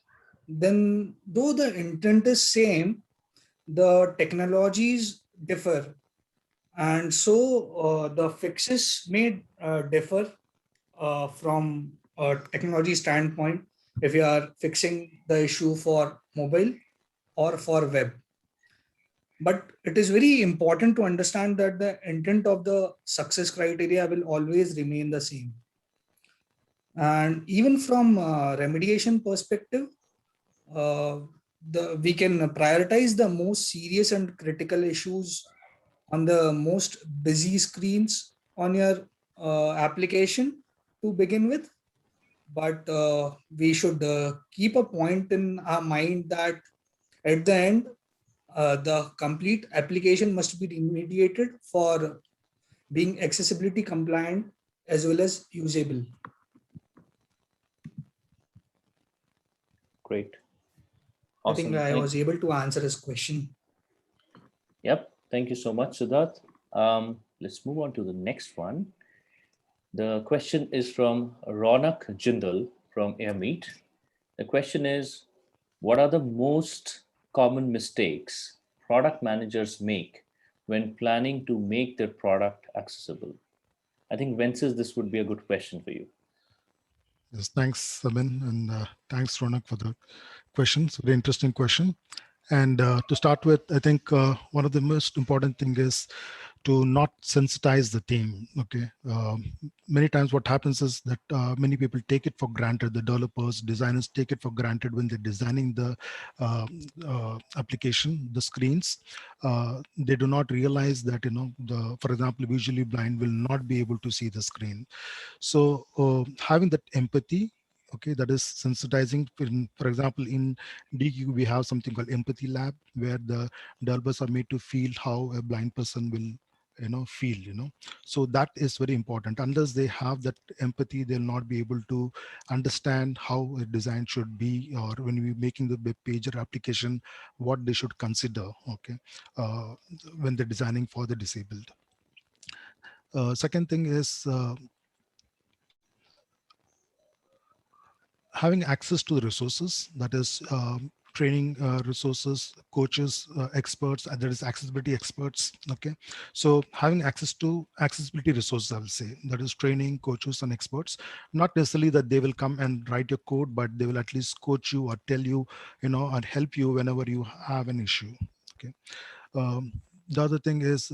then though the intent is same, the technologies differ. And so the fixes may differ from a technology standpoint. if you are fixing the issue for mobile or for web. But it is very important to understand that the intent of the success criteria will always remain the same. And even from remediation perspective, uh, we can prioritize the most serious and critical issues on the most busy screens on your application to begin with. But we should keep a point in our mind that at the end, the complete application must be remediated for being accessibility compliant as well as usable. Great. I think Awesome. I was able to answer his question. Yep. Thank you so much, Siddharth. Let's move on to the next one. The question is from Ronak Jindal from Airmeet. The question is, what are the most common mistakes product managers make when planning to make their product accessible? I think, Vences, this would be a good question for you. Yes, thanks, Sabin, and thanks, Ronak, for the question. It's a very interesting question. And to start with, I think one of the most important thing is to not sensitize the team. Okay, many times what happens is that many people take it for granted. The developers, designers take it for granted when they're designing the application, the screens. They do not realize that for example, visually blind will not be able to see the screen. So having that empathy, okay, that is sensitizing. For example, in DQ, we have something called Empathy Lab, where the developers are made to feel how a blind person will feel. So that is very important. Unless they have that empathy, they'll not be able to understand how a design should be, or when we're making the web page or application, what they should consider, okay, when they're designing for the disabled. Second thing is having access to the resources, that is training resources, coaches, experts, and there is accessibility experts. Okay, so having access to accessibility resources, I will say, that is training, coaches, and experts. Not necessarily that they will come and write your code, but they will at least coach you or tell you, and help you whenever you have an issue. Okay, the other thing is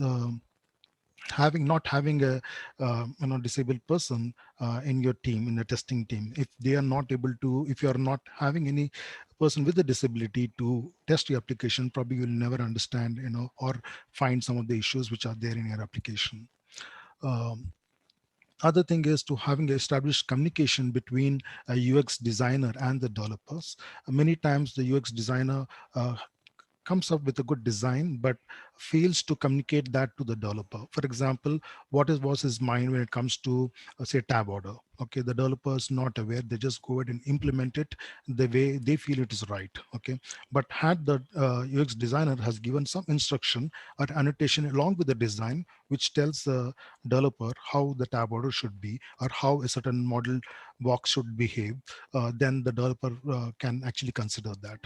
not having a disabled person in your team, in the testing team. If they are not able to, if you are not having any person with a disability to test your application, probably you'll never understand, or find some of the issues which are there in your application. Other thing is to having established communication between a UX designer and the developers. Many times the UX designer comes up with a good design but fails to communicate that to the developer. For example, was his mind when it comes to say tab order? Okay, the developer is not aware, they just go ahead and implement it the way they feel it is right. Okay, but had the UX designer has given some instruction or annotation along with the design which tells the developer how the tab order should be or how a certain model box should behave, then the developer can actually consider that.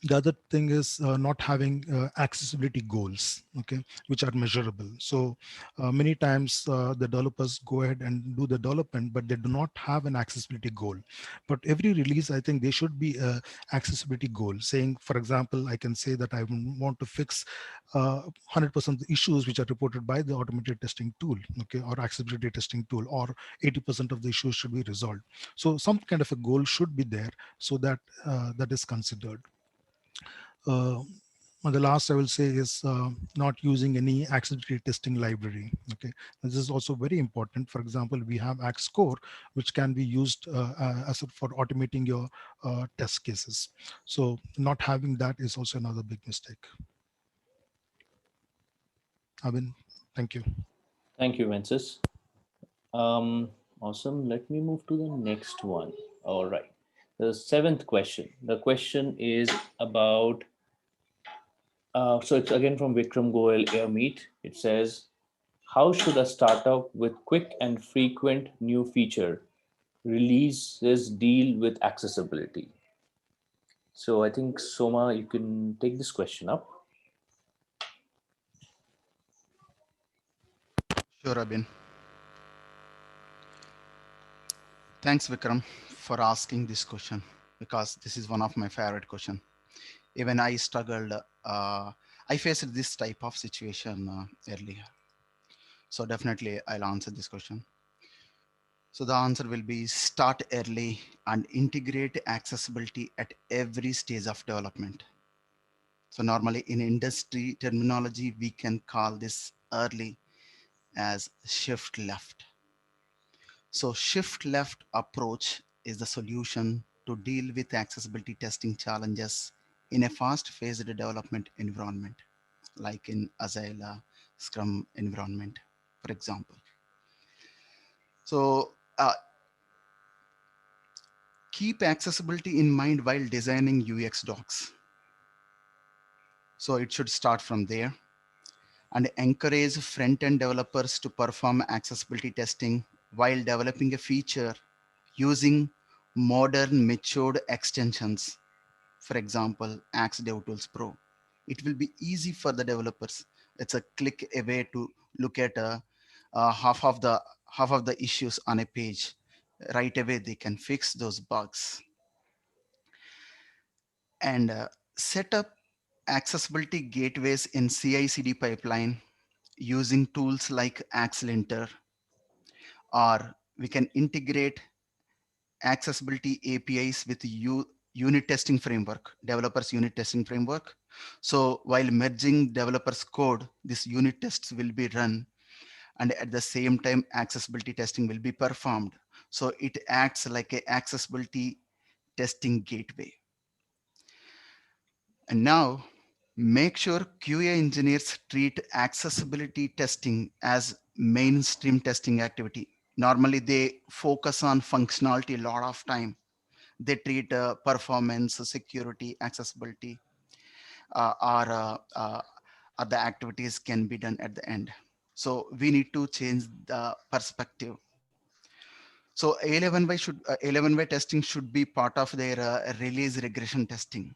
The other thing is not having accessibility goals, okay, which are measurable. So many times the developers go ahead and do the development, but they do not have an accessibility goal. But every release, I think there should be a accessibility goal saying, for example, I can say that I want to fix 100% of the issues which are reported by the automated testing tool, okay, or accessibility testing tool, or 80% of the issues should be resolved. So some kind of a goal should be there so that that is considered. And the last I will say is not using any accessibility testing library. Okay, this is also very important. For example, we have Xcore, which can be used for automating your test cases. So not having that is also another big mistake. Abin, thank you. Thank you, Vences. Awesome. Let me move to the next one. All right. The seventh question. The question is about, so it's again from Vikram Goel Airmeet. It says, how should a startup with quick and frequent new feature releases deal with accessibility? So I think, Soma, you can take this question up. Sure, Abin. Thanks, Vikram, for asking this question because this is one of my favorite question. Even I struggled. I faced this type of situation earlier. So definitely I'll answer this question. So the answer will be start early and integrate accessibility at every stage of development. So normally in industry terminology, we can call this early as shift left. So shift left approach is the solution to deal with accessibility testing challenges in a fast-paced development environment, like in Agile Scrum environment, for example. So keep accessibility in mind while designing UX docs. So it should start from there and encourage front-end developers to perform accessibility testing while developing a feature using modern matured extensions. For example, Axe DevTools Pro. It will be easy for the developers. It's a click away to look at half of the issues on a page. Right away, they can fix those bugs and set up accessibility gateways in CI/CD pipeline using tools like Axlinter, or we can integrate accessibility APIs with unit testing framework, developers unit testing framework. So while merging developers code, this unit tests will be run and at the same time accessibility testing will be performed. So it acts like a accessibility testing gateway. And now make sure QA engineers treat accessibility testing as mainstream testing activity. Normally they focus on functionality a lot of time. They treat performance, security, accessibility, or the activities can be done at the end. So we need to change the perspective. So 11y testing should be part of their release regression testing.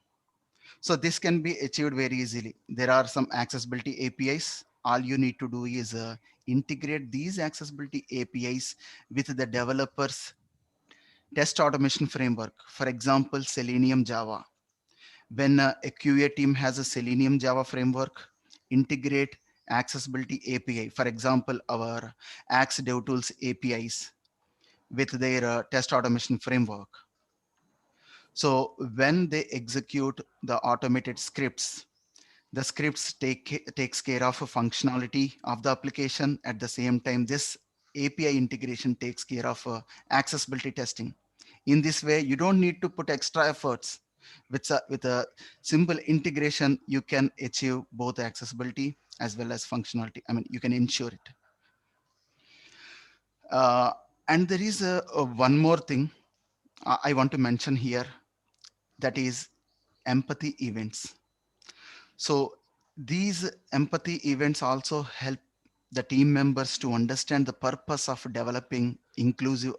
So this can be achieved very easily. There are some accessibility APIs. All you need to do is integrate these accessibility APIs with the developers test automation framework. For example, Selenium Java. When a QA team has a Selenium Java framework, integrate accessibility API. For example, our Axe DevTools APIs with their test automation framework. So when they execute the automated scripts, the scripts takes care of a functionality of the application. At the same time, this API integration takes care of accessibility testing. In this way, you don't need to put extra efforts. With a simple integration, you can achieve both accessibility as well as functionality. I mean, you can ensure it. And there is one more thing I want to mention here, that is empathy events. So these empathy events also help the team members to understand the purpose of developing inclusive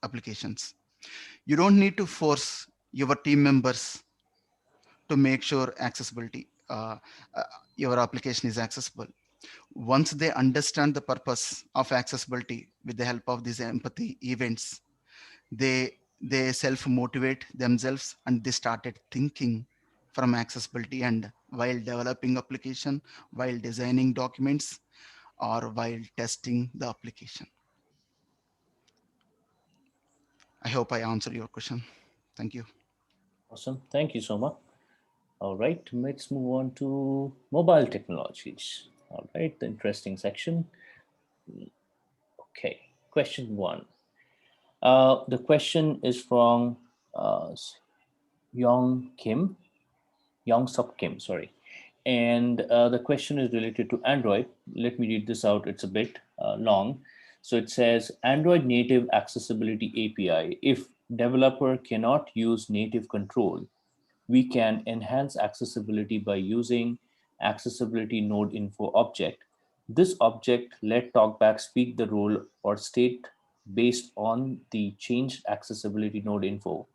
applications. You don't need to force your team members to make sure uh, your application is accessible. Once they understand the purpose of accessibility with the help of these empathy events, they self motivate themselves and they started thinking from accessibility and while developing application, while designing documents, or while testing the application. I hope I answered your question. Thank you. Awesome. Thank you, Soma. All right, let's move on to mobile technologies. All right, the interesting section. Okay, question one. The question is from uh, Yong Kim, Yong Suk Kim, sorry. And the question is related to Android. Let me read this out. It's a bit long. So it says Android native accessibility API. If developer cannot use native control, we can enhance accessibility by using accessibility node info object. This object let talkback speak the role or state based on the changed accessibility node info,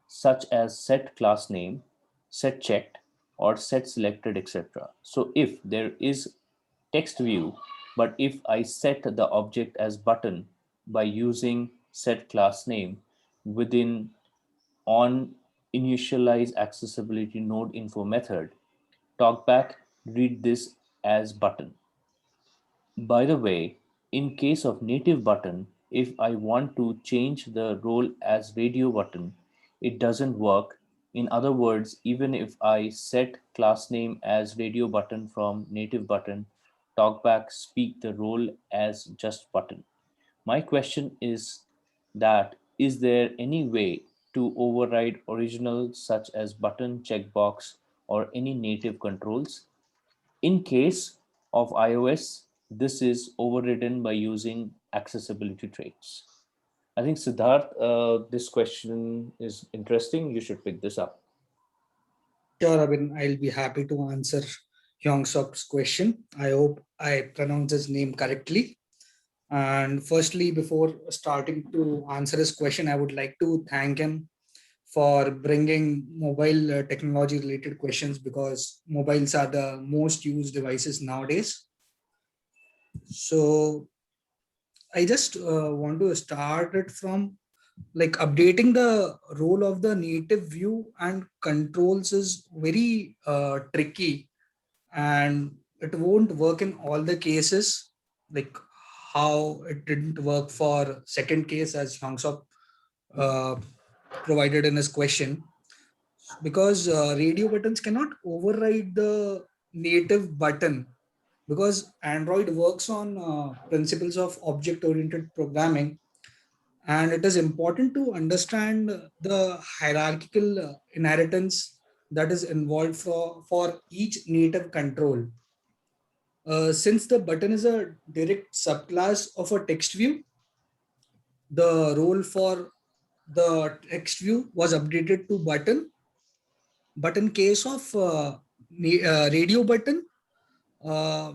such as set class name, set checked, or set selected, etc. So if there is text view, but if I set the object as button by using set class name, within on initialize accessibility node info method, talkback read this as button. By the way, in case of native button, if I want to change the role as radio button, it doesn't work. In other words, even if I set class name as radio button from native button, talkback speak the role as just button. My question is that is there any way to override original such as button checkbox or any native controls? In case of iOS, this is overridden by using accessibility traits. I think Siddharth, this question is interesting. You should pick this up. Sure, Abhin, I'll be happy to answer Hyungsop's question. I hope I pronounce his name correctly. And firstly, before starting to answer his question, I would like to thank him for bringing mobile technology related questions, because mobiles are the most used devices nowadays. So I just want to start it from like updating the role of the native view and controls is very tricky, and it won't work in all the cases, like how it didn't work for second case as Hyongsop uh, provided in his question, because radio buttons cannot override the native button, because Android works on principles of object oriented programming, and it is important to understand the hierarchical inheritance that is involved for each native control. Since the button is a direct subclass of a text view, the role for the text view was updated to button. But in case of radio button,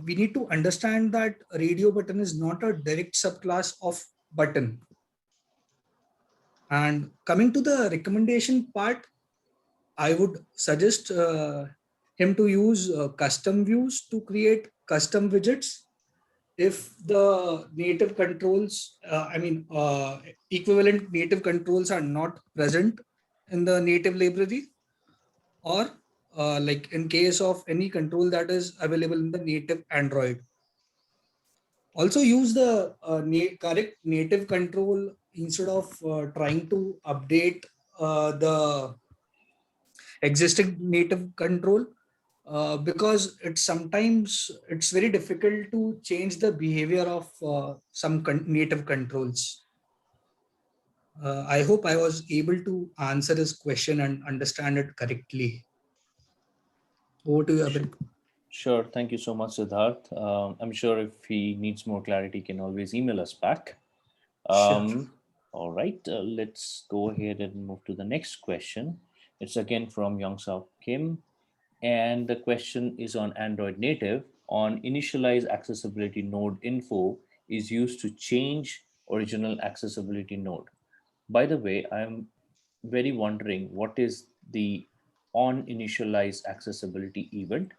we need to understand that radio button is not a direct subclass of button. And coming to the recommendation part, I would suggest him to use custom views to create custom widgets if the native controls, equivalent native controls are not present in the native library, or like in case of any control that is available in the native Android. Also use the correct native control instead of trying to update the existing native control, because it's very difficult to change the behavior of some native controls. I hope I was able to answer his question and understand it correctly. Over to you, Abhin. Sure. Thank you so much, Siddharth. I'm sure if he needs more clarity, he can always email us back. Sure. All right. Let's go ahead and move to the next question. It's again from Yongsao Kim. And the question is on Android native. On initialize accessibility node info is used to change original accessibility node. By the way, I'm very wondering what is the on initialize accessibility event.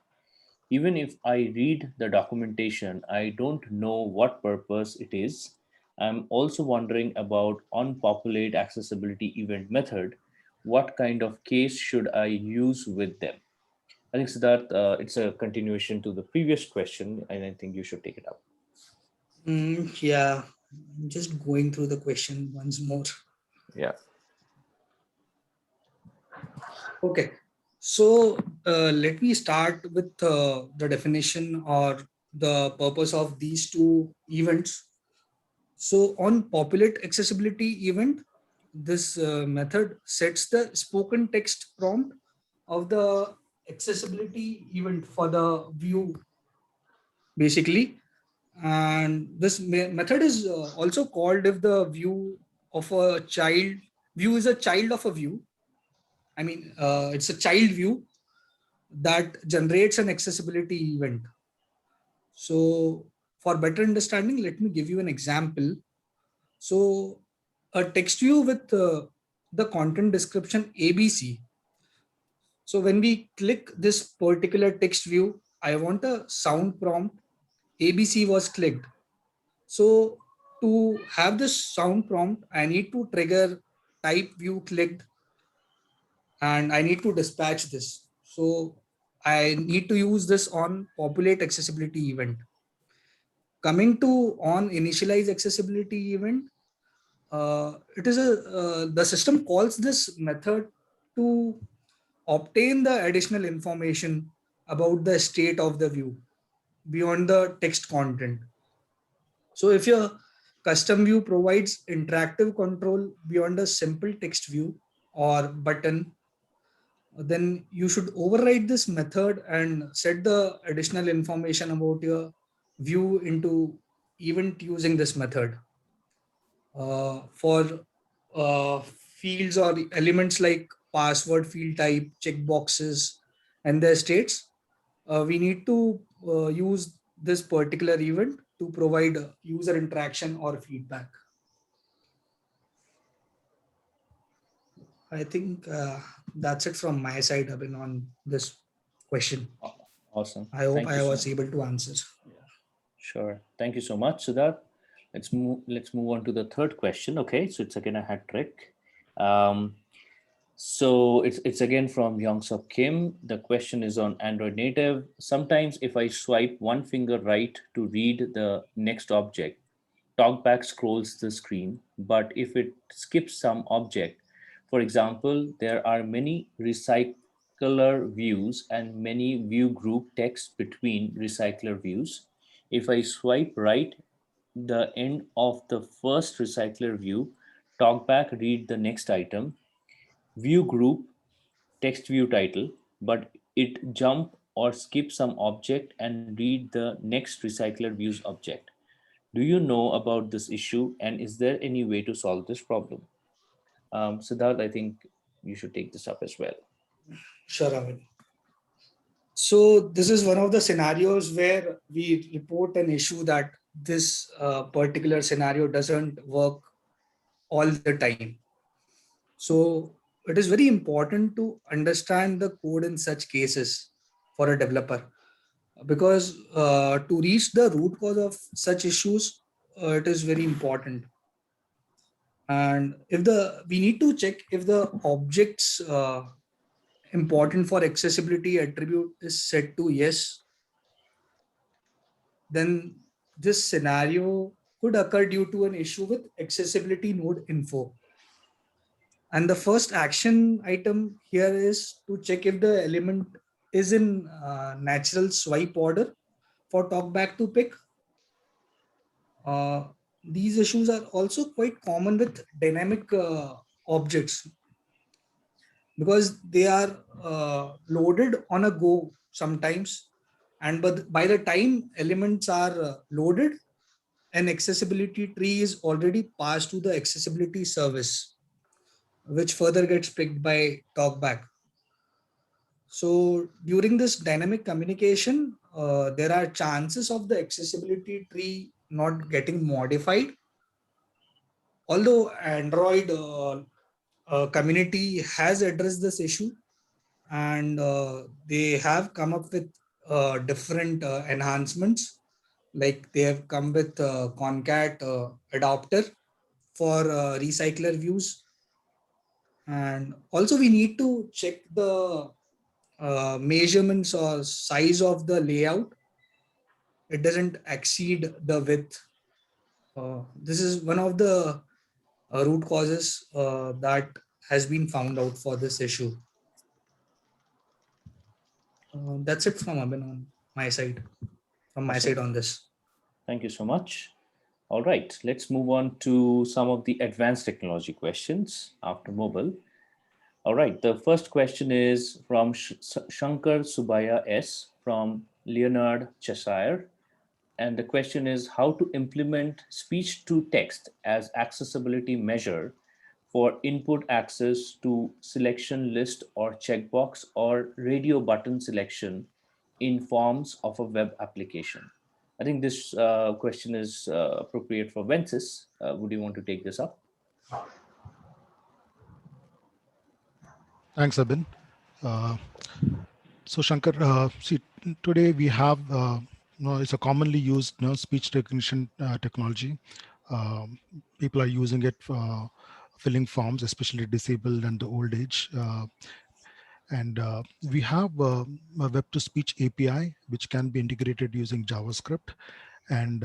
Even if I read the documentation, I don't know what purpose it is. I'm also wondering about onPopulate accessibility event method. What kind of case should I use with them? I think Siddharth, it's a continuation to the previous question, and I think you should take it up. Yeah, I'm just going through the question once more. Yeah. Okay, so let me start with the definition or the purpose of these two events. So on populate accessibility event, this method sets the spoken text prompt of the accessibility event for the view, basically. And this method is also called if the view is a child of a view. It's a child view that generates an accessibility event. So for better understanding, let me give you an example. So a text view with the content description ABC. So when we click this particular text view, I want a sound prompt. ABC was clicked. So to have this sound prompt, I need to trigger type view clicked and I need to dispatch this. So I need to use this on populate accessibility event. Coming to on initialize accessibility event, it is the system calls this method to obtain the additional information about the state of the view beyond the text content. So if your custom view provides interactive control beyond a simple text view or button, then you should override this method and set the additional information about your view into event using this method. For fields or elements like password field type, checkboxes, and their states, we need to use this particular event to provide user interaction or feedback. I think that's it from my side, Abhin, on this question. Awesome. I hope Thank you I so was much. able to answer. Sure. Thank you so much, Siddharth. Let's move on to the third question. Okay, so it's again a hat trick. So it's again from Yongsuk Kim. The question is on Android native. Sometimes if I swipe one finger right to read the next object, TalkBack scrolls the screen. But if it skips some object, for example, there are many recycler views and many view group text between recycler views. If I swipe right, the end of the first recycler view, TalkBack read the next item, view group, text view title, but it jump or skip some object and read the next recycler views object. Do you know about this issue and is there any way to solve this problem? Siddharth, I think you should take this up as well. Sure, Abhin. So this is one of the scenarios where we report an issue that this particular scenario doesn't work all the time. So it is very important to understand the code in such cases for a developer, because to reach the root cause of such issues, it is very important. And if we need to check if the objects important for accessibility attribute is set to yes, then this scenario could occur due to an issue with accessibility node info. And the first action item here is to check if the element is in natural swipe order for talkback to pick. Uh, these issues are also quite common with dynamic objects because they are loaded on a go sometimes. And but by the time elements are loaded, an accessibility tree is already passed to the accessibility service, which further gets picked by talkback. So during this dynamic communication, there are chances of the accessibility tree not getting modified. Although Android community has addressed this issue and they have come up with different enhancements, like they have come with concat adapter for recycler views. And also we need to check the measurements or size of the layout. It doesn't exceed the width. This is one of the root causes that has been found out for this issue. That's it from Abhin on my side, from my Awesome. side on this. Thank you so much. All right, let's move on to some of the advanced technology questions after mobile. All right, the first question is from Shankar Subaya S. from Leonard, Cheshire. And the question is how to implement speech to text as accessibility measure for input access to selection list or checkbox or radio button selection in forms of a web application. I think this question is appropriate for Vensis. Would you want to take this up? Thanks, Abhin. So Shankar, see, today we have, it's a commonly used speech recognition technology. People are using it filling forms, especially disabled and the old age. And we have a web-to-speech API, which can be integrated using JavaScript. And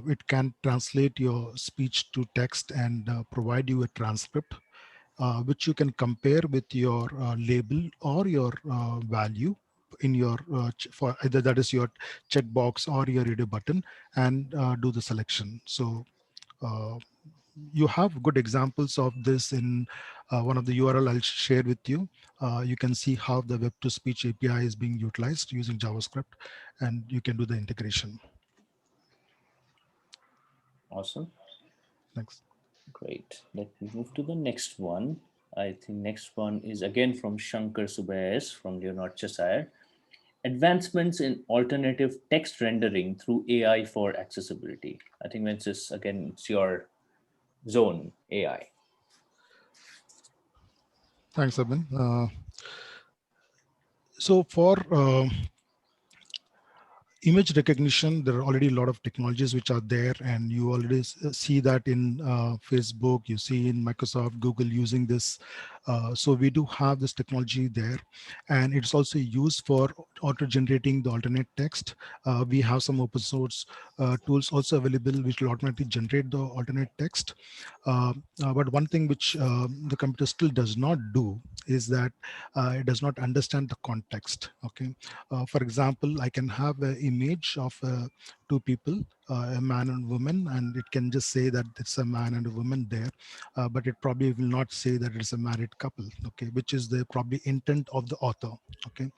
it can translate your speech to text and provide you a transcript, which you can compare with your label or your value in your for either that is your checkbox or your reader button, and do the selection. So uh, you have good examples of this in one of the URL I'll share with you. You can see how the web to speech API is being utilized using JavaScript, and you can do the integration. Awesome. Thanks. Great. Let me move to the next one. I think next one is again from Shankar Subayas from Leonard Cheshire. Advancements in alternative text rendering through AI for accessibility. I think Ventus, again, it's your zone, AI. Thanks, Abhin. So for image recognition, there are already a lot of technologies which are there, and you already see that in Facebook, you see in Microsoft, Google using this. So we do have this technology there, and it's also used for auto-generating the alternate text. We have some open source tools also available which will automatically generate the alternate text. But one thing which the computer still does not do is that it does not understand the context. Okay, for example, I can have an image of two people, a man and woman, and it can just say that it's a man and a woman there, but it probably will not say that it's a married couple. Okay, which is the probably intent of the author. Okay,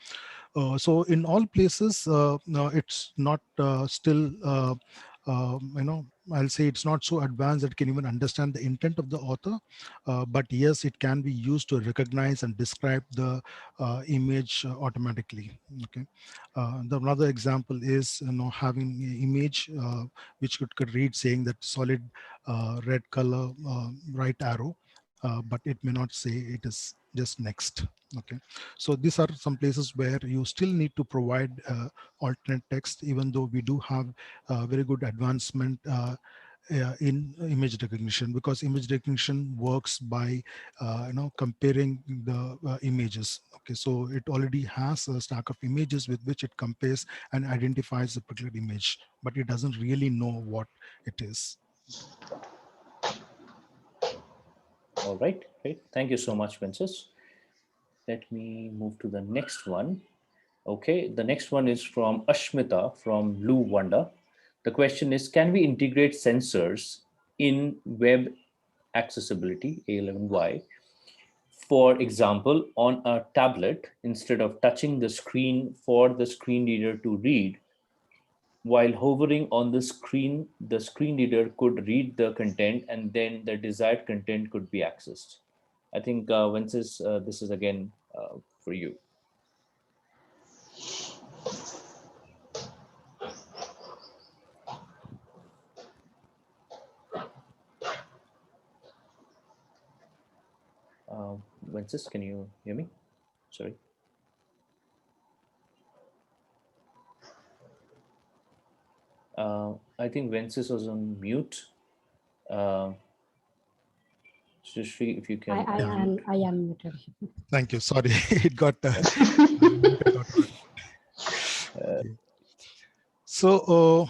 so in all places, no, it's not still, I'll say it's not so advanced that it can even understand the intent of the author. But yes, it can be used to recognize and describe the image automatically. Okay. The another example is having an image which could read saying that solid red color, right arrow, but it may not say it is just next. Okay, so these are some places where you still need to provide alternate text, even though we do have very good advancement in image recognition, because image recognition works by comparing the images. Okay, so it already has a stack of images with which it compares and identifies a particular image, but it doesn't really know what it is. All right, great. Thank you so much, Ventus. Let me move to the next one. Okay, the next one is from Ashmita from Blue Wonder. The question is, can we integrate sensors in web accessibility, A11Y? For example, on a tablet, instead of touching the screen for the screen reader to read, while hovering on the screen reader could read the content and then the desired content could be accessed. I think, Vences, this is again for you. Vences, can you hear me? Sorry. I think Vences was on mute. Srishri, if you can. I am muted. Thank you. Sorry, it got muted automatically. Okay. So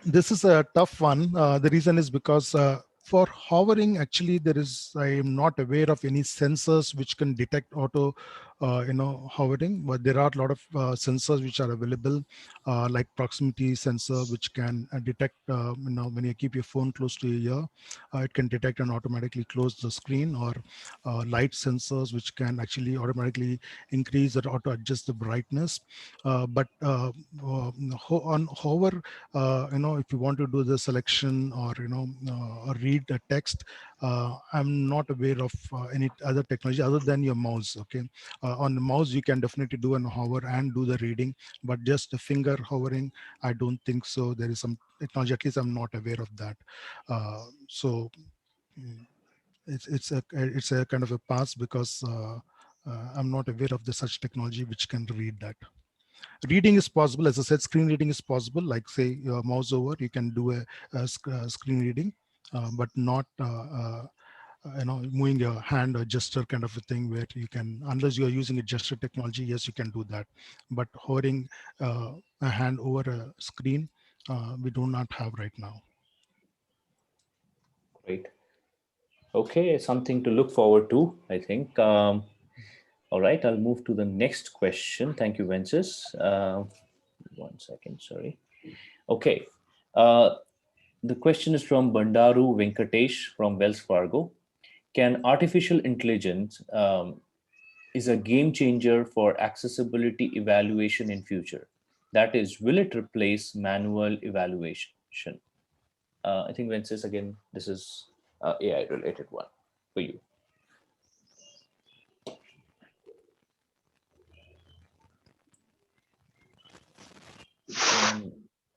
this is a tough one. The reason is because for hovering, actually, I am not aware of any sensors which can detect auto, hovering, but there are a lot of sensors which are available, like proximity sensor, which can detect, when you keep your phone close to your ear, it can detect and automatically close the screen, or light sensors, which can actually automatically increase or auto adjust the brightness. But on hover, if you want to do the selection or or read the text, I'm not aware of any other technology other than your mouse. Okay, on the mouse you can definitely do an hover and do the reading, but just the finger hovering, I don't think so. There is some technology, at least I'm not aware of that. So mm, it's a kind of a pass, because I'm not aware of the such technology which can read that. Reading is possible, as I said, screen reading is possible, like say your mouse over, you can do a screen reading, but not moving your hand or gesture kind of a thing where you can, unless you are using a gesture technology, yes, you can do that. But hovering a hand over a screen, we do not have right now. Great. Okay, something to look forward to, I think. All right, I'll move to the next question. Thank you, Vences. 1 second, sorry. Okay. The question is from Bandaru Venkatesh from Wells Fargo. Can artificial intelligence is a game changer for accessibility evaluation in future? That is, will it replace manual evaluation? I think Vences, again, this is AI related one for you.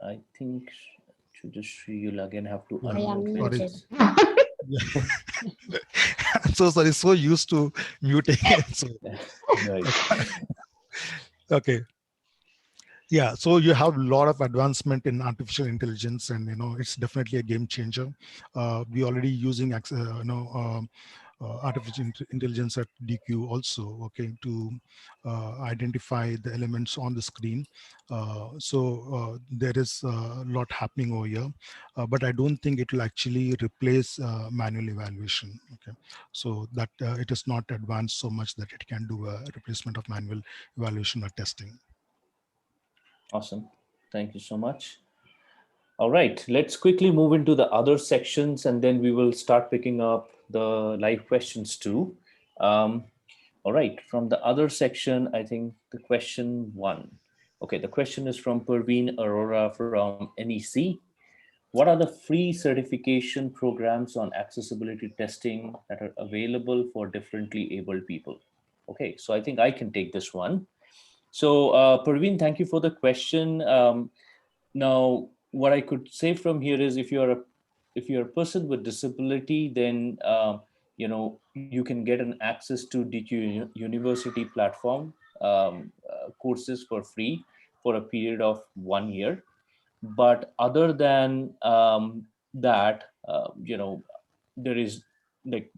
I think Shujashri, you'll again have to Yeah, unmute sorry. Vences. Yeah. I'm so sorry, so used to muting it. So, Right. okay. Yeah, so you have a lot of advancement in artificial intelligence, and it's definitely a game changer. We already using artificial intelligence at DQ also, okay, to identify the elements on the screen. There is a lot happening over here, but I don't think it will actually replace manual evaluation. Okay, so that it is not advanced so much that it can do a replacement of manual evaluation or testing. Awesome. Thank you so much. All right, let's quickly move into the other sections and then we will start picking up the live questions too. All right, from the other section, I think the question one. Okay, the question is from Parveen Arora from NEC. What are the free certification programs on accessibility testing that are available for differently abled people? Okay, so I think I can take this one. So, Parveen, thank you for the question. Now, what I could say from here is, if you're a person with disability, then you can get an access to DQ University platform courses for free for a period of 1 year. But other than that, there is, like,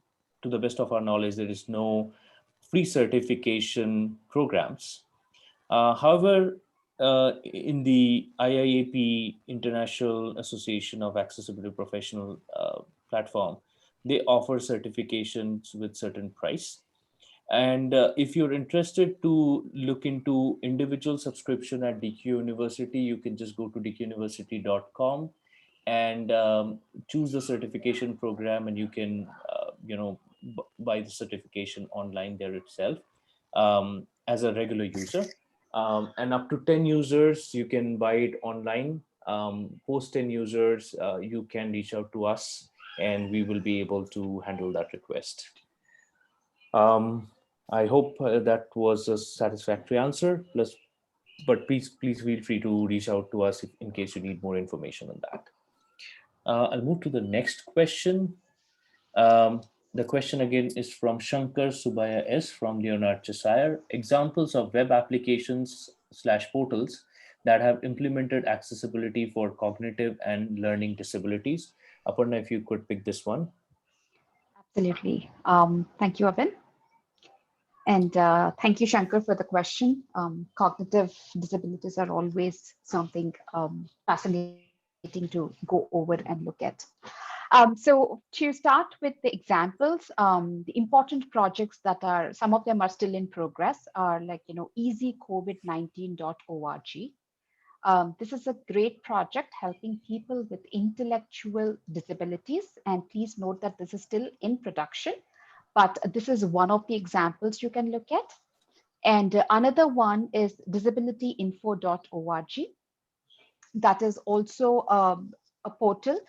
to the best of our knowledge, there is no free certification programs. However, in the IIAP, International Association of Accessibility Professional platform, they offer certifications with certain price. And if you're interested to look into individual subscription at DQ University, you can just go to dquniversity.com and choose the certification program, and you can, buy the certification online there itself as a regular user. And up to 10 users, you can buy it online. Post 10 users, you can reach out to us and we will be able to handle that request. I hope that was a satisfactory answer. But please feel free to reach out to us in case you need more information on that. I'll move to the next question. The question again is from Shankar Subaya S. from Leonard Cheshire. Examples of web applications / portals that have implemented accessibility for cognitive and learning disabilities. Aparna, if you could pick this one. Absolutely. Thank you, Abhin. And thank you, Shankar, for the question. Cognitive disabilities are always something fascinating to go over and look at. So to start with the examples, the important projects that are, some of them are still in progress, are like, easycovid19.org. This is a great project helping people with intellectual disabilities. And please note that this is still in production, but this is one of the examples you can look at. And another one is disabilityinfo.org. That is also a portal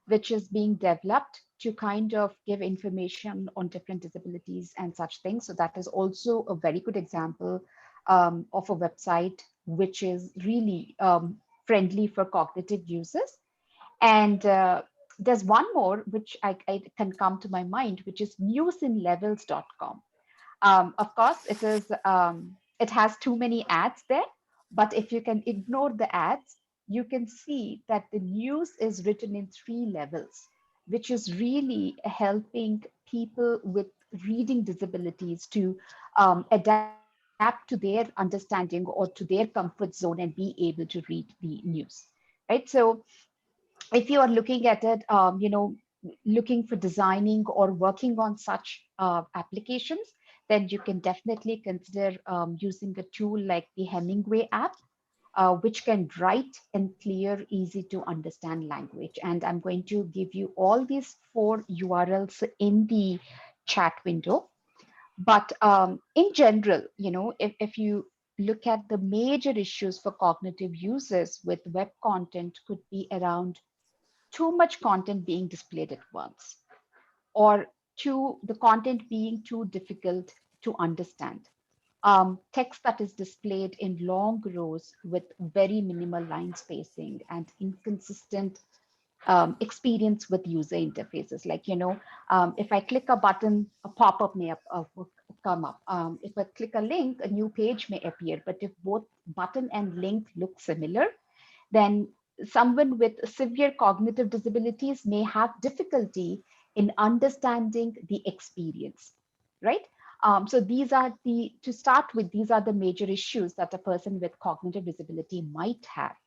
which is being developed to kind of give information on different disabilities and such things. So that is also a very good example of a website which is really friendly for cognitive users. And there's one more which I can come to my mind, which is newsinlevels.com. Of course, it has too many ads there, but if you can ignore the ads, you can see that the news is written in 3 levels. which is really helping people with reading disabilities to adapt to their understanding or to their comfort zone and be able to read the news, right? So if you are looking at it, looking for designing or working on such applications, then you can definitely consider using a tool like the Hemingway app, which can write in clear, easy to understand language. And I'm going to give you all these 4 URLs in the chat window. But in general, if you look at the major issues for cognitive users with web content could be around too much content being displayed at once, or the content being too difficult to understand. Text that is displayed in long rows with very minimal line spacing and inconsistent experience with user interfaces. Like, if I click a button, a pop-up may come up. If I click a link, a new page may appear. But if both button and link look similar, then someone with severe cognitive disabilities may have difficulty in understanding the experience, right? So to start with, these are the major issues that a person with cognitive disability might have.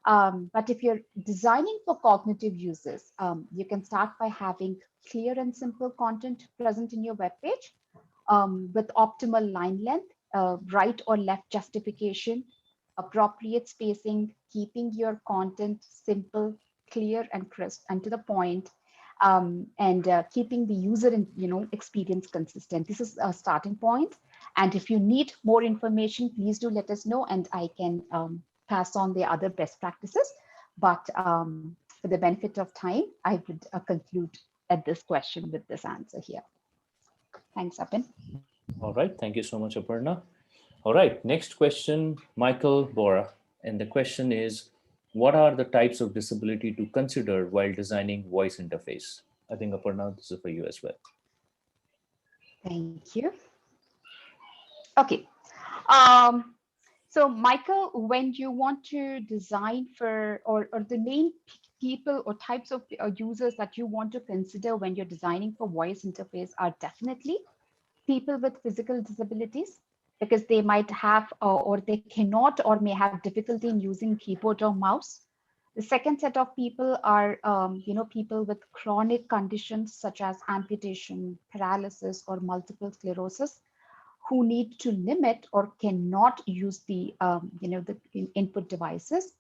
But if you're designing for cognitive users, you can start by having clear and simple content present in your web page, with optimal line length, right or left justification, appropriate spacing, keeping your content simple, clear, and crisp, and to the point, and keeping the user experience consistent. This is a starting point. And if you need more information, please do let us know, and I can pass on the other best practices. But for the benefit of time, I would conclude at this question with this answer here. Thanks, Apin. All right. Thank you so much, Aparna. All right. Next question, Michael Bora. And the question is, what are the types of disability to consider while designing voice interface? I think, Aparna, this is for you as well. Thank you. Okay. So Michael, when you want to design for, or the main people or types of users that you want to consider when you're designing for voice interface are definitely people with physical disabilities, because they might have or they cannot or may have difficulty in using keyboard or mouse. The second set of people are, people with chronic conditions such as amputation, paralysis, or multiple sclerosis, who need to limit or cannot use the input devices.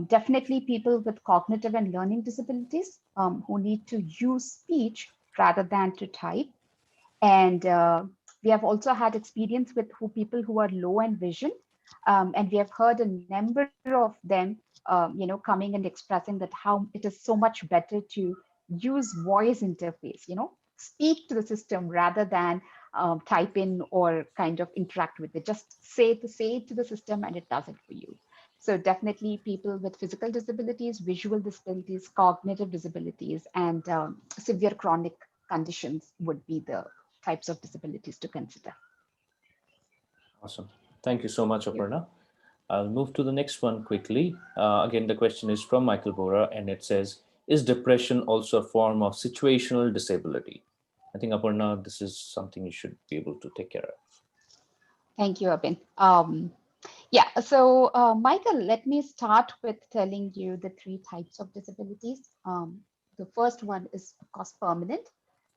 Definitely people with cognitive and learning disabilities, who need to use speech rather than to type. And we have also had experience with people who are low in vision, and we have heard a number of them coming and expressing that how it is so much better to use voice interface, speak to the system rather than type in or kind of interact with it. Just say it to the system and it does it for you. So definitely people with physical disabilities, visual disabilities, cognitive disabilities, and severe chronic conditions would be the types of disabilities to consider. Awesome. Thank you so much, Aparna. I'll move to the next one quickly. Again, the question is from Michael Bora, and it says, is depression also a form of situational disability? I think, Aparna, this is something you should be able to take care of. Thank you, Abin. Yeah, so Michael, let me start with telling you the 3 types of disabilities. The first one is, of course, permanent,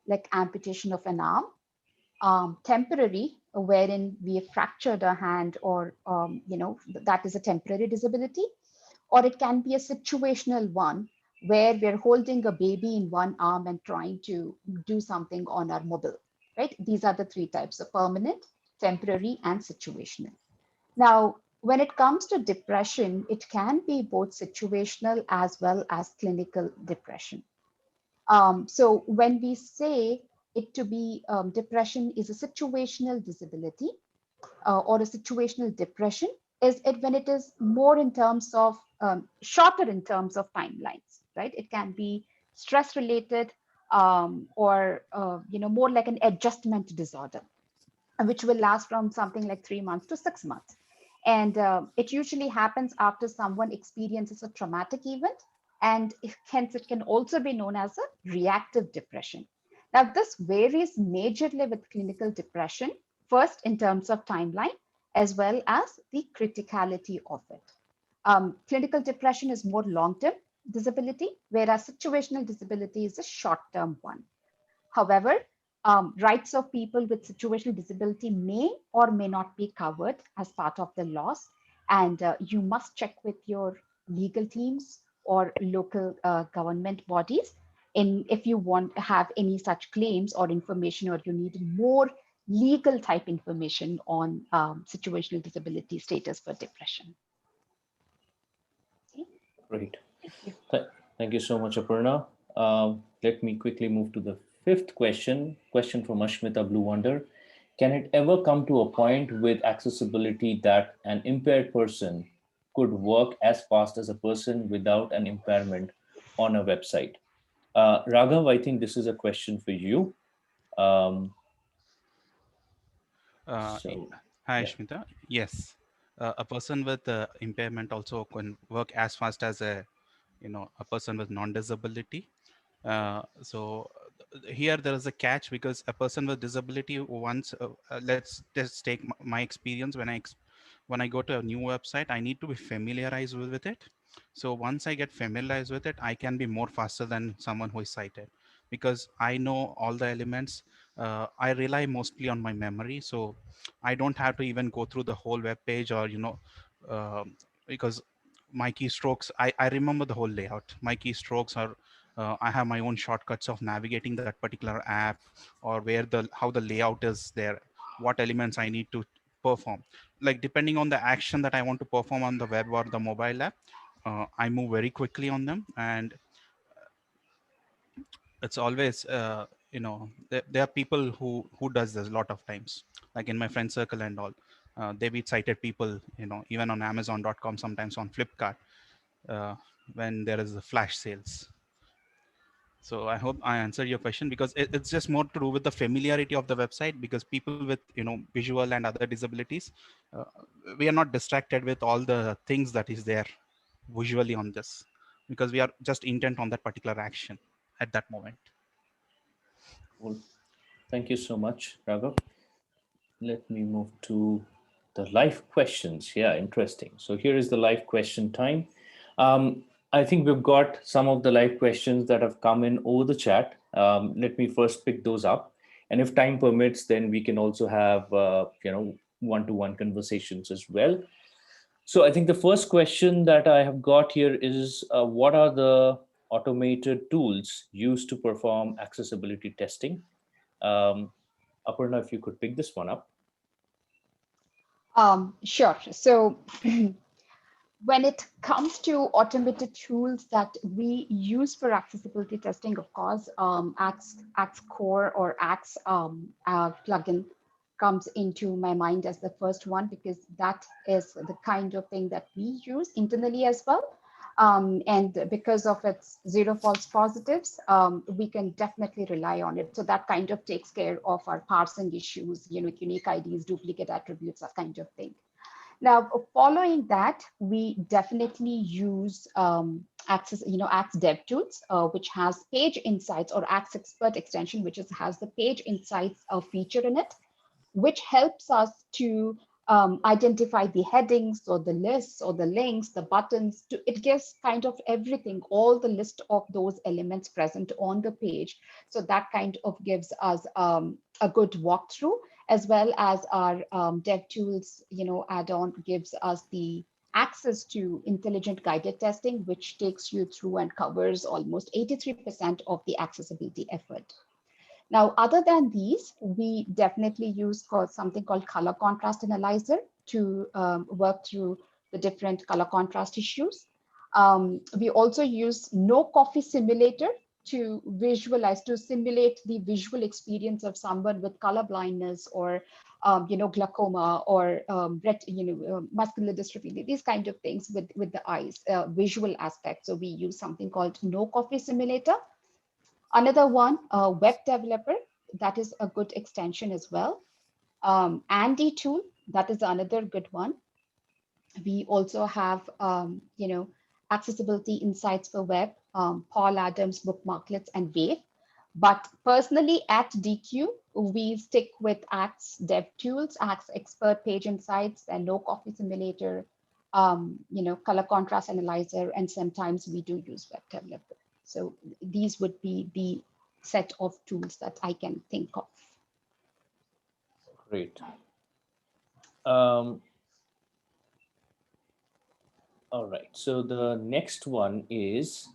like amputation of an arm. Temporary, wherein we have fractured a hand, or that is a temporary disability. Or it can be a situational one, where we're holding a baby in one arm and trying to do something on our mobile, right? These are the 3 types of permanent, temporary, and situational. Now, when it comes to depression, it can be both situational as well as clinical depression. So when we say it to be depression is a situational disability, or a situational depression, is it when it is more in terms of shorter in terms of timelines, right? It can be stress related, or more like an adjustment disorder, which will last from something like 3 months to 6 months. And it usually happens after someone experiences a traumatic event and hence it can also be known as a reactive depression. Now, this varies majorly with clinical depression, first in terms of timeline, as well as the criticality of it. Clinical depression is more long-term disability, whereas situational disability is a short-term one. However, rights of people with situational disability may or may not be covered as part of the laws, and you must check with your legal teams or local government bodies if you want to have any such claims or information, or you need more legal type information on situational disability status for depression. Okay. Great. Thank you. Thank you so much, Aparna. Let me quickly move to the fifth question. Question from Ashmita Blue Wonder. Can it ever come to a point with accessibility that an impaired person could work as fast as a person without an impairment on a website? Raghav, I think this is a question for you. Um, Uh, y- so, Hi, yeah. Shmita. Yes, a person with impairment also can work as fast as a person with non-disability. Here there is a catch, because a person with disability once, let's just take my experience. When I go to a new website, I need to be familiarized with it. So once I get familiarized with it, I can be more faster than someone who is sighted, because I know all the elements. I rely mostly on my memory, so I don't have to even go through the whole web page, or because my keystrokes, I remember the whole layout. My keystrokes are, I have my own shortcuts of navigating that particular app, or how the layout is there, what elements I need to perform. Like depending on the action that I want to perform on the web or the mobile app, I move very quickly on them. And it's always, there are people who does this a lot of times, like in my friend circle and all. They be cited people, even on Amazon.com, sometimes on Flipkart, uh, when there is a flash sales. So I hope I answered your question, because it's just more to do with the familiarity of the website, because people with visual and other disabilities, uh, we are not distracted with all the things that is there visually on this, because we are just intent on that particular action at that moment. Cool. Thank you so much, Raghav. Let me move to the live questions. Yeah, interesting. So here is the live question time. I think we've got some of the live questions that have come in over the chat. Let me first pick those up, and if time permits, then we can also have one-to-one conversations as well. So I think the first question that I have got here is, what are the automated tools used to perform accessibility testing? Um, Aparna, if you could pick this one up. Sure. So when it comes to automated tools that we use for accessibility testing, of course, Axe Core or Axe plugin comes into my mind as the first one, because that is the kind of thing that we use internally as well. And because of its zero false positives, we can definitely rely on it. So that kind of takes care of our parsing issues, unique IDs, duplicate attributes, that kind of thing. Now, following that, we definitely use Axe DevTools, which has Page Insights, or Axe Expert extension, which has the Page Insights feature in it, which helps us to identify the headings or the lists or the links, the buttons. It gives kind of everything, all the list of those elements present on the page. So that kind of gives us a good walkthrough, as well as our DevTools, add-on gives us the access to intelligent guided testing, which takes you through and covers almost 83% of the accessibility effort. Now, other than these, we definitely use something called color contrast analyzer to work through the different color contrast issues. We also use No Coffee Simulator to simulate the visual experience of someone with color blindness, or glaucoma, or muscular dystrophy, these kind of things with the eyes, visual aspect. So we use something called No Coffee Simulator. Another one, web developer, that is a good extension as well. Andy tool, that is another good one. We also have, accessibility insights for web, Paul Adams bookmarklets, and Wave. But personally at DQ, we stick with Axe DevTools, Axe Expert Page Insights, and No Coffee Simulator, color contrast analyzer, and sometimes we do use Web Developer. So these would be the set of tools that I can think of. Great. All right, so the next one is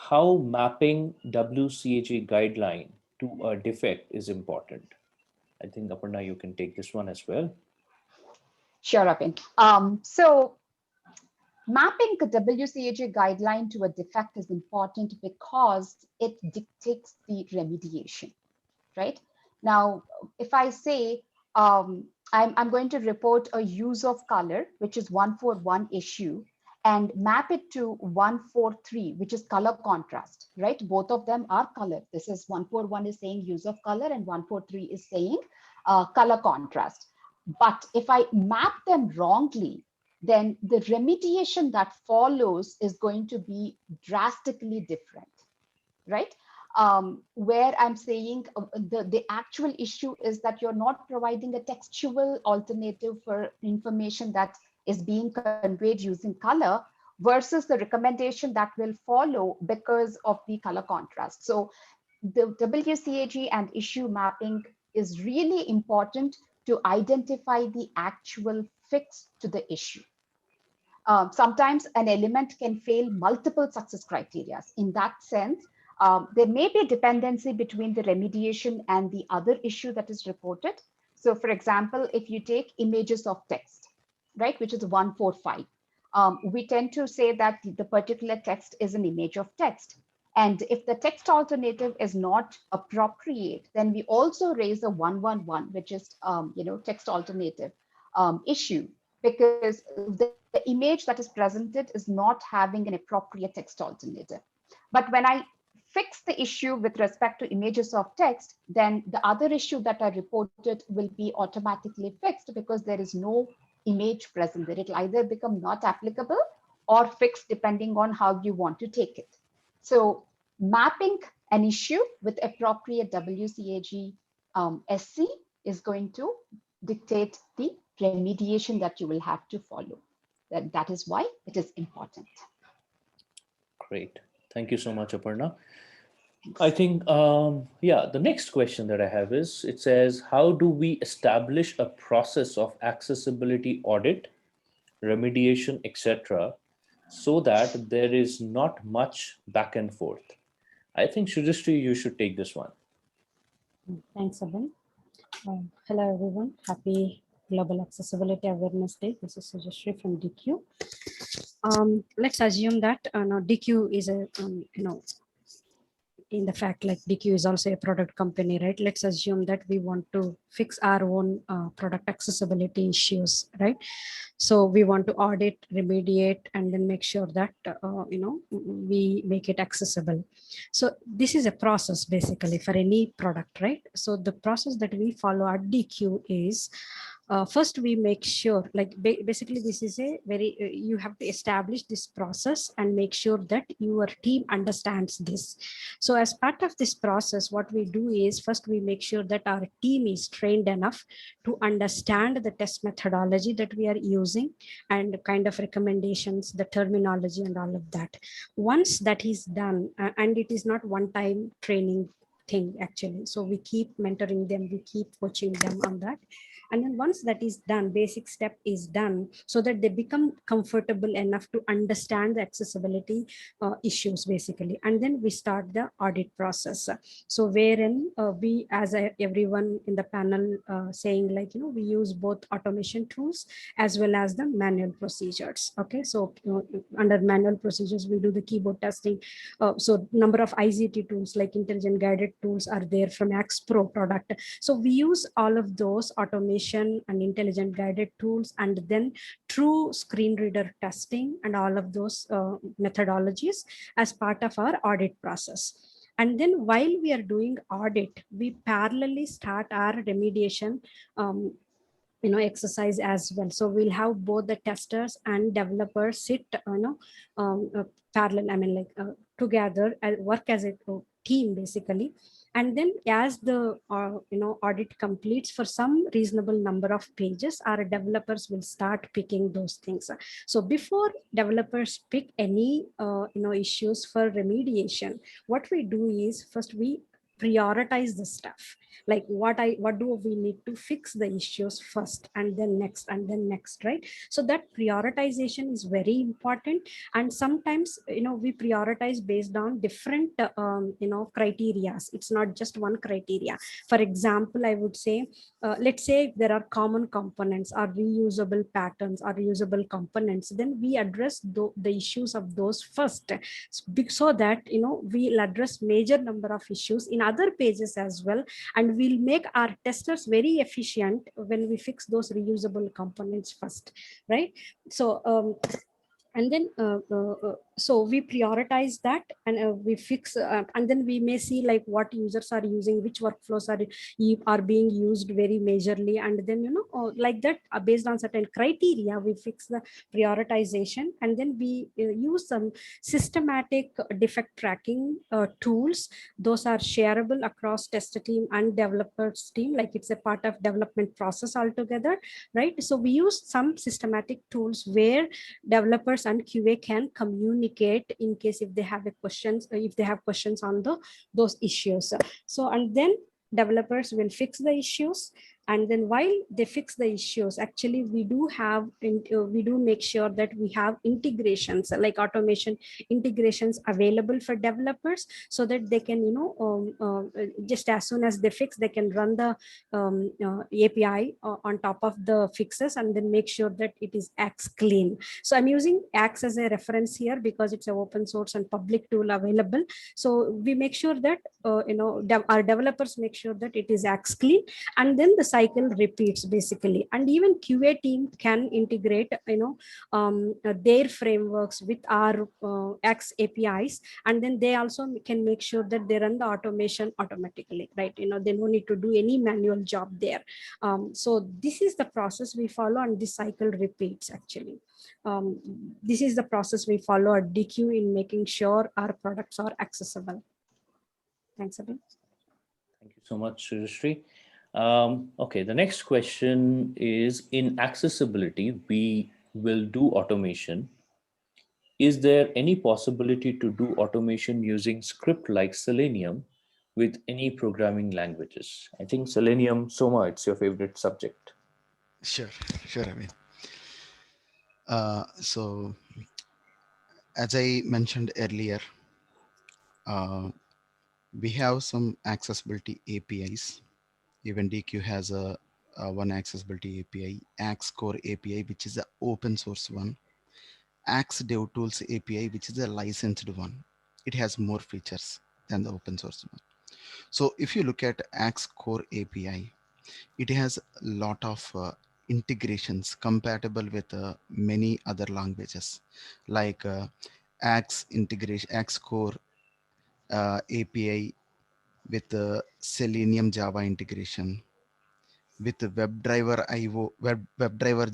how mapping WCAG guideline to a defect is important. I think Aparna, you can take this one as well. Sure, Abhin. So mapping the WCAG guideline to a defect is important because it dictates the remediation, right? Now, if I say I'm going to report a use of color, which is 141 issue, and map it to 143, which is color contrast, right? Both of them are color. This is 141 is saying use of color and 143 is saying color contrast. But if I map them wrongly, then the remediation that follows is going to be drastically different, right? Where I'm saying the actual issue is that you're not providing a textual alternative for information that is being conveyed using color versus the recommendation that will follow because of the color contrast. So the WCAG and issue mapping is really important to identify the actual fix to the issue. Sometimes an element can fail multiple success criteria. In that sense, there may be a dependency between the remediation and the other issue that is reported. So for example, if you take images of text, right, which is 145, we tend to say that the particular text is an image of text. And if the text alternative is not appropriate, then we also raise a 111, which is text alternative issue, because the image that is presented is not having an appropriate text alternative. But when I fix the issue with respect to images of text, then the other issue that I reported will be automatically fixed because there is no image present there. It'll either become not applicable or fixed depending on how you want to take it. So mapping an issue with appropriate WCAG SC is going to dictate the remediation that you will have to follow. That is why it is important. Great. Thank you so much, Aparna. I think, the next question that I have is, it says, how do we establish a process of accessibility audit, remediation, etc., so that there is not much back and forth? I think, Shujashri, you should take this one. Thanks, Abhin. Hello, everyone. Happy Global Accessibility Awareness Day. This is Sujashri from DQ. Let's assume that now DQ is a, in the fact, like DQ is also a product company, right? Let's assume that we want to fix our own product accessibility issues, right? So we want to audit, remediate, and then make sure that, we make it accessible. So this is a process basically for any product, right? So the process that we follow at DQ is, first we make sure, like basically this is a very, you have to establish this process and make sure that your team understands this. So as part of this process, what we do is first we make sure that our team is trained enough to understand the test methodology that we are using and kind of recommendations, the terminology and all of that. Once that is done, and it is not one-time training thing actually. So we keep mentoring them, we keep coaching them on that. And then once that is done, basic step is done so that they become comfortable enough to understand the accessibility issues basically. And then we start the audit process. So wherein we, as everyone in the panel saying, like, we use both automation tools as well as the manual procedures. Okay, so under manual procedures, we do the keyboard testing. So number of ICT tools like intelligent guided tools are there from Axe Pro product. So we use all of those automation and intelligent guided tools, and then true screen reader testing and all of those methodologies as part of our audit process. And then while we are doing audit, we parallelly start our remediation exercise as well. So we'll have both the testers and developers sit parallel, I mean like together and work as a team basically. And then as the audit completes for some reasonable number of pages, our developers will start picking those things. So before developers pick any issues for remediation, what we do is first we prioritize the stuff, like what do we need to fix the issues first, and then next, and then next, right? So that prioritization is very important. And sometimes we prioritize based on different criterias. It's not just one criteria. For example, I would say let's say there are common components or reusable patterns or reusable components, then we address the issues of those first, so that we'll address major number of issues in other pages as well, and we'll make our testers very efficient when we fix those reusable components first, right? So and then so we prioritize that, and we fix and then we may see like what users are using, which workflows are being used very majorly, and then like that, based on certain criteria we fix the prioritization. And then we use some systematic defect tracking tools. Those are shareable across tester team and developers team, like it's a part of development process altogether, right? So we use some systematic tools where developers and QA can communicate in case if they have questions on those issues. So and then developers will fix the issues, and then while they fix the issues, actually we do make sure that we have integrations, like automation integrations available for developers, so that they can just as soon as they fix, they can run the API on top of the fixes, and then make sure that it is Axe clean. So I'm using Axe as a reference here because it's an open source and public tool available. So we make sure that our developers make sure that it is Axe clean, and then the cycle repeats basically. And even QA team can integrate their frameworks with our Axe APIs, and then they also can make sure that they run the automation automatically, right? They don't need to do any manual job there. So this is the process we follow, and this cycle repeats actually. This is the process we follow at DQ in making sure our products are accessible. Thanks, Abhi. Thank you so much, Shrishri. Okay, the next question is, in accessibility, we will do automation. Is there any possibility to do automation using script like Selenium with any programming languages? I think Selenium, Soma, it's your favorite subject. Sure, sure. I mean, so as I mentioned earlier, we have some accessibility APIs. Even DQ has a one accessibility API, Axe Core API, which is the open source one. Axe DevTools API, which is a licensed one. It has more features than the open source one. So if you look at Axe Core API, it has a lot of integrations compatible with many other languages, like Axe integration, Axe Core API with the Selenium Java integration, with the WebDriver IO, WebDriver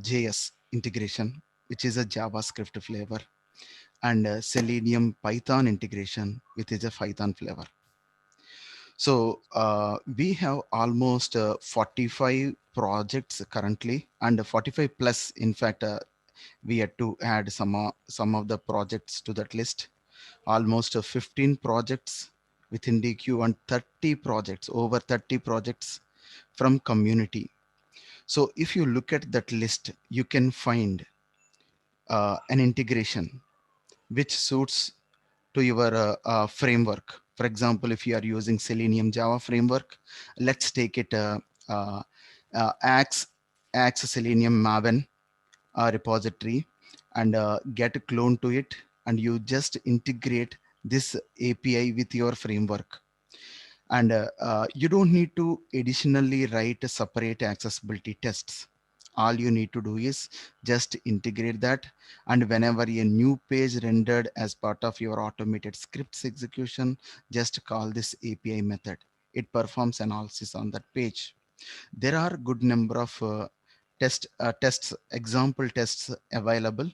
JS integration, which is a JavaScript flavor, and Selenium Python integration, which is a Python flavor. So we have almost 45 projects currently, and 45 plus. In fact, we had to add some of the projects to that list. Almost 15 projects within DQ and 30 projects, over 30 projects from community. So if you look at that list, you can find an integration which suits to your framework. For example, if you are using Selenium Java framework, let's take it Axe Selenium Maven repository, and get a clone to it, and you just integrate this API with your framework. And you don't need to additionally write a separate accessibility tests. All you need to do is just integrate that, and whenever a new page rendered as part of your automated scripts execution, just call this API method. It performs analysis on that page. There are good number of tests, example tests available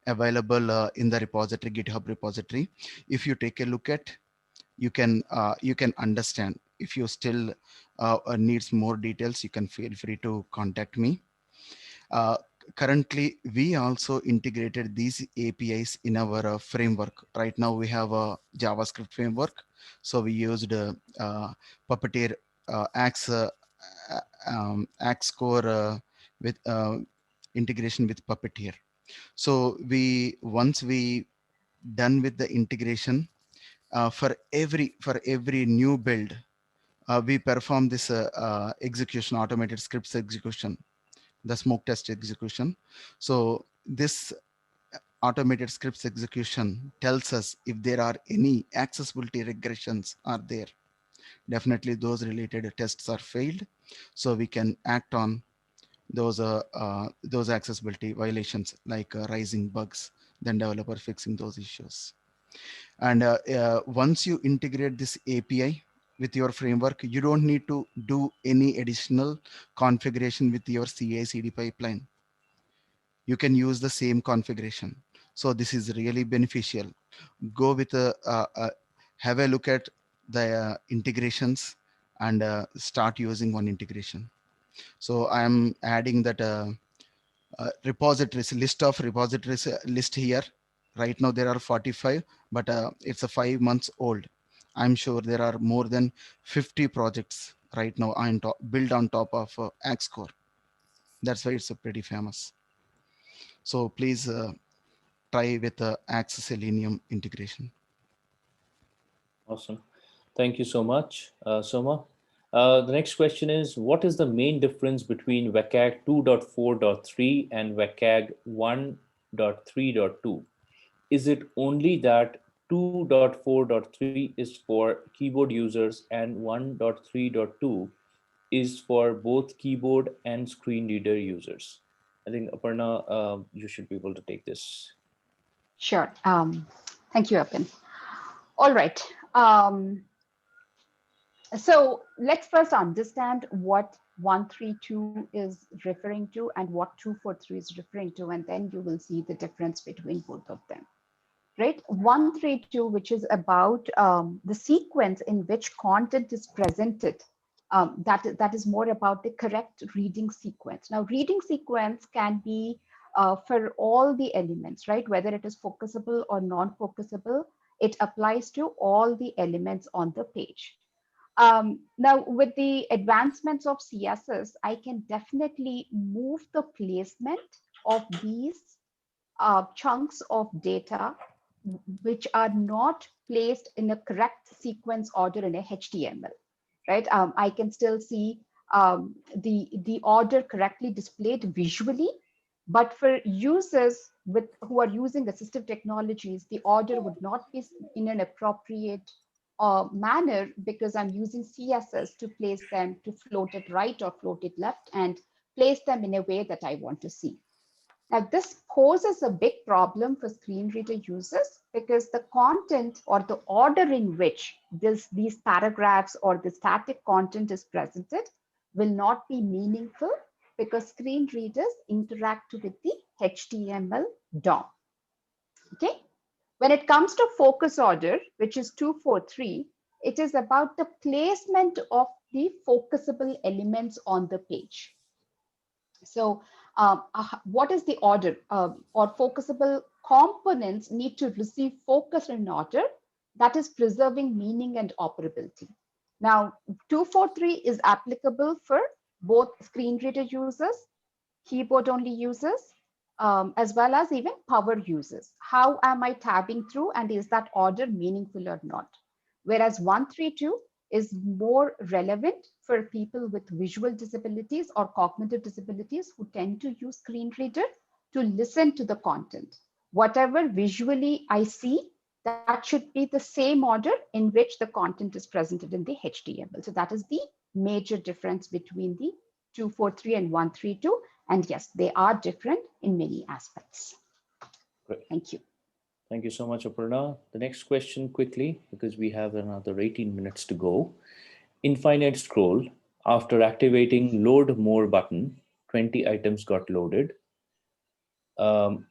in the repository, GitHub repository. If you take a look at, you can understand. If you still needs more details, you can feel free to contact me. Currently, we also integrated these APIs in our framework. Right now, we have a JavaScript framework. So we used Puppeteer Axe Core with integration with Puppeteer. So once we done with the integration, for every new build, we perform this execution, automated scripts execution, the smoke test execution. So this automated scripts execution tells us if there are any accessibility regressions are there. Definitely those related tests are failed. So we can act on those accessibility violations, like rising bugs, then developer fixing those issues. And once you integrate this API with your framework, you don't need to do any additional configuration with your CI/CD pipeline. You can use the same configuration. So this is really beneficial. Go with have a look at the integrations and start using one integration. So I'm adding that repositories, list of repositories list here. Right now there are 45, but it's a 5 months old. I'm sure there are more than 50 projects right now on top, built on top of Axe Core. That's why it's a pretty famous. So please try with the Axe Selenium integration. Awesome. Thank you so much, Soma. The next question is, what is the main difference between WCAG 2.4.3 and WCAG 1.3.2? Is it only that 2.4.3 is for keyboard users and 1.3.2 is for both keyboard and screen reader users? I think Aparna, you should be able to take this. Sure. Thank you, Apin. All right. So let's first understand what 132 is referring to and what 243 is referring to, and then you will see the difference between both of them. Right? 132, which is about the sequence in which content is presented. That is more about the correct reading sequence. Now, reading sequence can be for all the elements, right? Whether it is focusable or non-focusable, it applies to all the elements on the page. Now, with the advancements of CSS, I can definitely move the placement of these chunks of data which are not placed in a correct sequence order in a HTML, right? I can still see the order correctly displayed visually, but for users who are using assistive technologies, the order would not be in an appropriate manner because I'm using CSS to place them, to float it right or float it left, and place them in a way that I want to see. Now, this poses a big problem for screen reader users because the content or the order in which these paragraphs or the static content is presented will not be meaningful because screen readers interact with the HTML DOM. Okay. When it comes to focus order, which is 243, it is about the placement of the focusable elements on the page. So what is the order or focusable components need to receive focus in order that is preserving meaning and operability. Now, 243 is applicable for both screen reader users, keyboard only users, as well as even power users. How am I tabbing through and is that order meaningful or not? Whereas 132 is more relevant for people with visual disabilities or cognitive disabilities who tend to use screen reader to listen to the content. Whatever visually I see, that should be the same order in which the content is presented in the HTML. So that is the major difference between the 243 and 132. And yes, they are different in many aspects. Great. Thank you. Thank you so much, Aparna. The next question quickly, because we have another 18 minutes to go. Infinite scroll. After activating load more button, 20 items got loaded.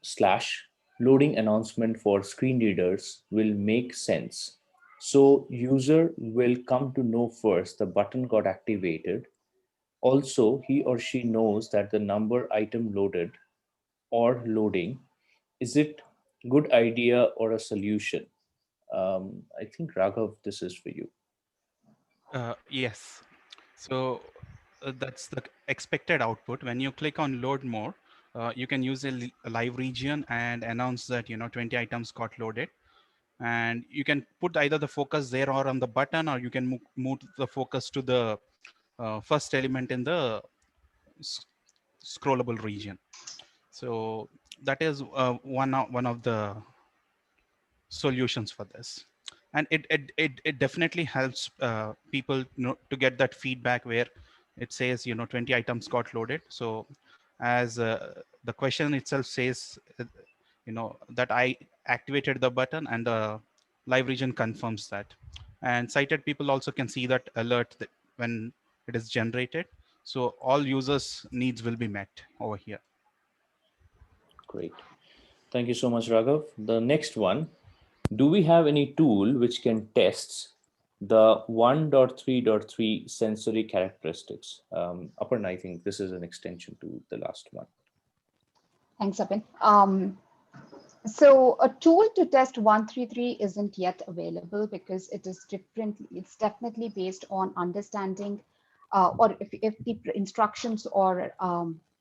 Slash loading announcement for screen readers will make sense. So user will come to know first the button got activated. Also, he or she knows that the number item loaded or loading. Is it good idea or a solution? I think Raghav, this is for you. Yes. So that's the expected output. When you click on load more, you can use a live region and announce that 20 items got loaded. And you can put either the focus there or on the button, or you can move the focus to the first element in the scrollable region. So that is one of the solutions for this, and it definitely helps people to get that feedback where it says 20 items got loaded. So as the question itself says, that I activated the button, and the live region confirms that, and sighted people also can see that alert that when it is generated. So all users needs will be met over here. Great. Thank you so much, Raghav. The next one, do we have any tool which can test the 1.3.3 sensory characteristics? Aparna, I think this is an extension to the last one. Thanks, Abhin. So a tool to test 133 isn't yet available because it is differently. It's definitely based on understanding, or if the instructions or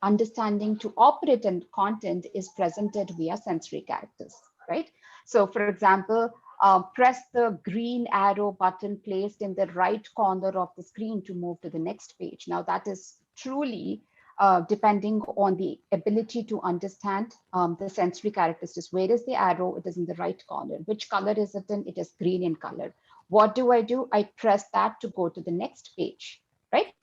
understanding to operate in content is presented via sensory characters, right? So for example, press the green arrow button placed in the right corner of the screen to move to the next page. Now that is truly depending on the ability to understand the sensory characteristics. Where is the arrow? It is in the right corner. Which color is it in? It is green in color. What do? I press that to go to the next page, right?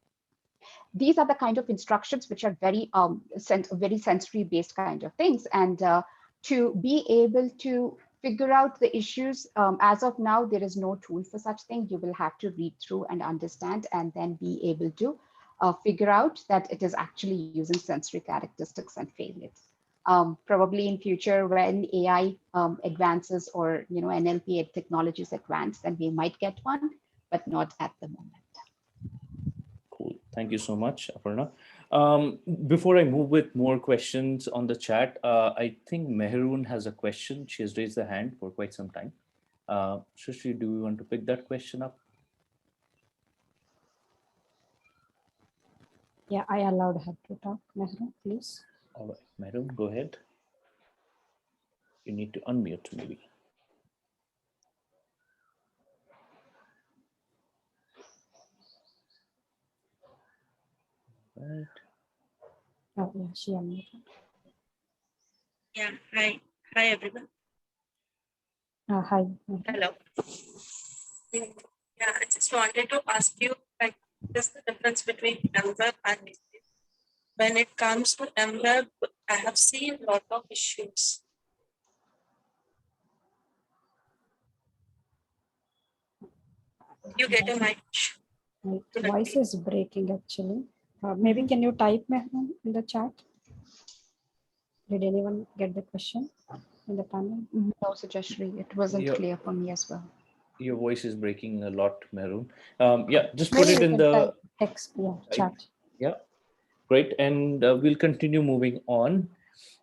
These are the kind of instructions which are very sensory based kind of things. And to be able to figure out the issues, as of now, there is no tool for such thing. You will have to read through and understand and then be able to figure out that it is actually using sensory characteristics and fail it. Probably in future when AI advances or NLP technologies advance, then we might get one, but not at the moment. Cool. Thank you so much, Aparna. Before I move with more questions on the chat, I think Mehrun has a question. She has raised her hand for quite some time. Shrishti, do we want to pick that question up? Yeah, I allowed her to talk. Mehra, please. All right, Mehrun, go ahead. You need to unmute maybe. Right. Oh, yeah, she unmuted. Yeah, hi everyone. Hi. Hello. Yeah, I just wanted to ask you, like, what is the difference between MWeb and native? When it comes to MWeb, I have seen a lot of issues. You get a mic. My voice is breaking actually. Maybe can you type Mehran in the chat? Did anyone get the question in the panel? No, Sujashri, it wasn't clear for me as well. Your voice is breaking a lot, Mehrun. Yeah, just put it in the text, yeah, chat. Yeah, great. And we'll continue moving on.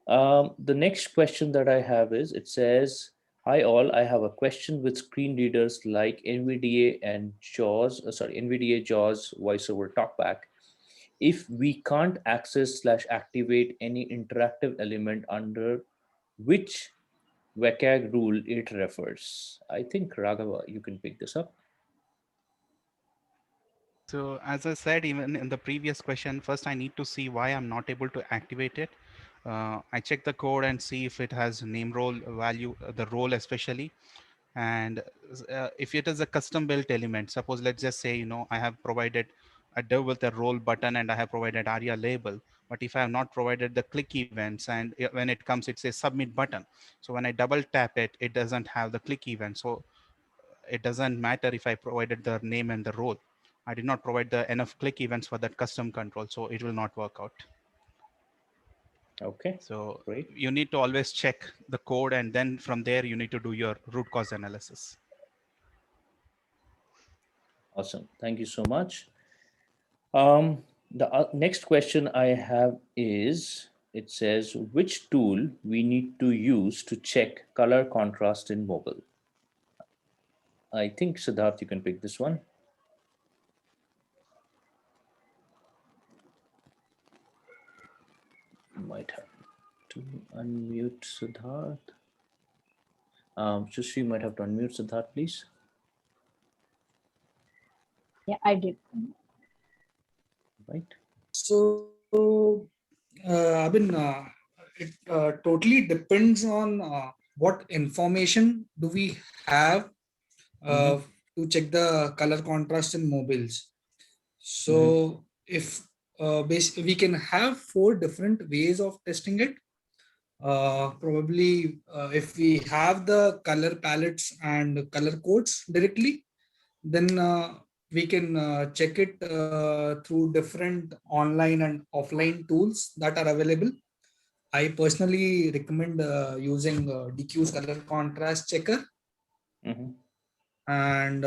The next question that I have is, it says, hi all, I have a question with screen readers like NVDA and JAWS, NVDA JAWS voice over talkback. If we can't access/activate any interactive element, under which WCAG rule it refers? I think Raghava, you can pick this up. So as I said, even in the previous question, first I need to see why I'm not able to activate it. I check the code and see if it has name role value, the role especially. And if it is a custom built element, suppose let's just say, I have provided a div with a role button and I have provided ARIA label. But if I have not provided the click events, and when it comes, it says submit button. So when I double tap it, it doesn't have the click event. So it doesn't matter if I provided the name and the role. I did not provide the enough click events for that custom control, so it will not work out. Okay, So great. you need to always check the code, and then from there you need to do your root cause analysis. Awesome. Thank you so much. The next question I have is, it says, which tool we need to use to check color contrast in mobile? I think, Siddharth, you can pick this one. You might have to unmute Siddharth. Sushri, you might have to unmute Siddharth, please. Yeah, I did. Right. So, Abhin, it totally depends on what information do we have to check the color contrast in mobiles. So, if we can have 4 different ways of testing it. Probably, if we have the color palettes and color codes directly, then we can check it through different online and offline tools that are available. I personally recommend using DQ's color contrast checker. And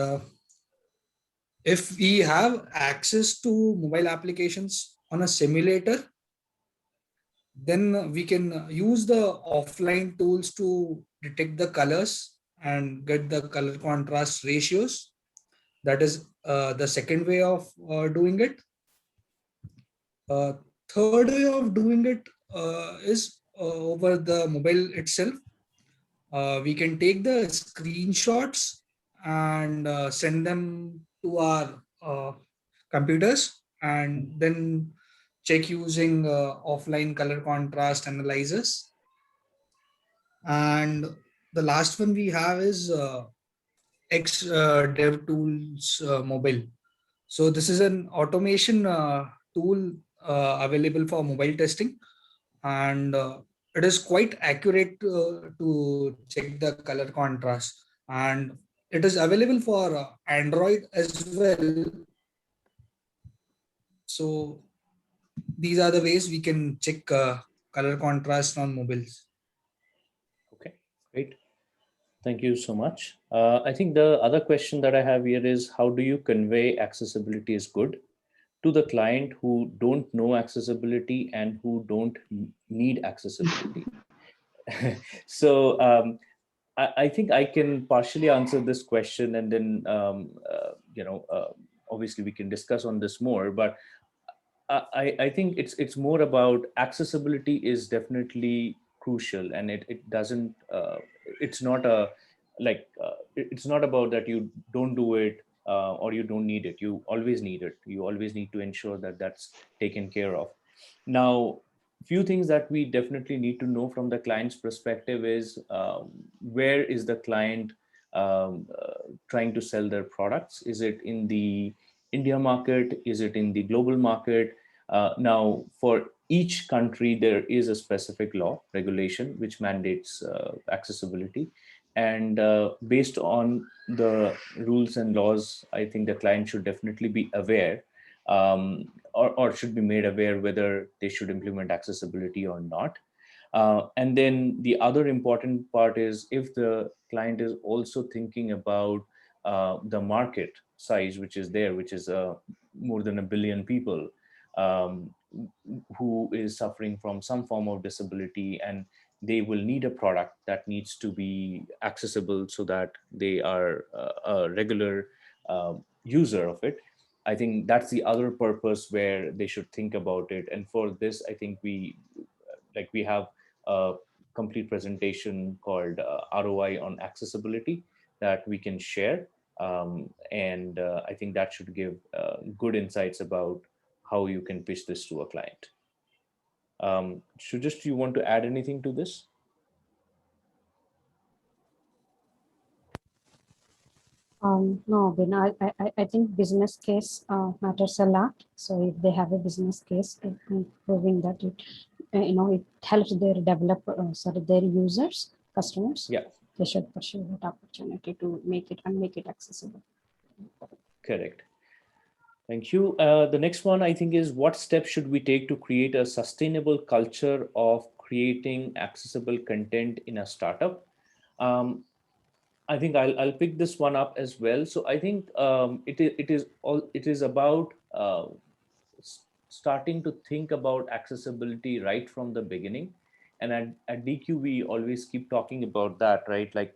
if we have access to mobile applications on a simulator, then we can use the offline tools to detect the colors and get the color contrast ratios. That is the second way of doing it. Third way of doing it is over the mobile itself. We can take the screenshots and send them to our computers, and then check using offline color contrast analyzers. And the last one we have is X Dev Tools Mobile. So this is an automation tool available for mobile testing, and it is quite accurate to check the color contrast, and it is available for Android as well. So these are the ways we can check color contrast on mobiles. Okay, great. Thank you so much. I think the other question that I have here is, how do you convey accessibility is good to the client who don't know accessibility and who don't need accessibility? So I think I can partially answer this question, and then obviously we can discuss on this more. But I think it's more about accessibility is definitely crucial, and it doesn't it's not a it's not about that you don't do it or you don't need it. You always need it. You always need to ensure that that's taken care of. Now, few things that we definitely need to know from the client's perspective is, where is the client trying to sell their products? Is it in the India market? Is it in the global market? Now, for each country, there is a specific law regulation which mandates accessibility. And based on the rules and laws, I think the client should definitely be aware, or should be made aware whether they should implement accessibility or not. And then the other important part is, if the client is also thinking about the market size, which is there, which is more than 1 billion people um, who is suffering from some form of disability, and they will need a product that needs to be accessible so that they are a regular user of it. I think that's the other purpose where they should think about it. And for this, I think we have a complete presentation called ROI on accessibility that we can share. And I think that should give good insights about how you can pitch this to a client. Shujesh, do you want to add anything to this? No, Ben, I think business case matters a lot. So if they have a business case proving that it, it helps their their users, customers, Yeah, they should pursue that opportunity to make it accessible. correct. Thank you. The next one I think is, what steps should we take to create a sustainable culture of creating accessible content in a startup? Um, I think I'll pick this one up as well. So I think it is about starting to think about accessibility right from the beginning. And at DQ, we always keep talking about that, right? Like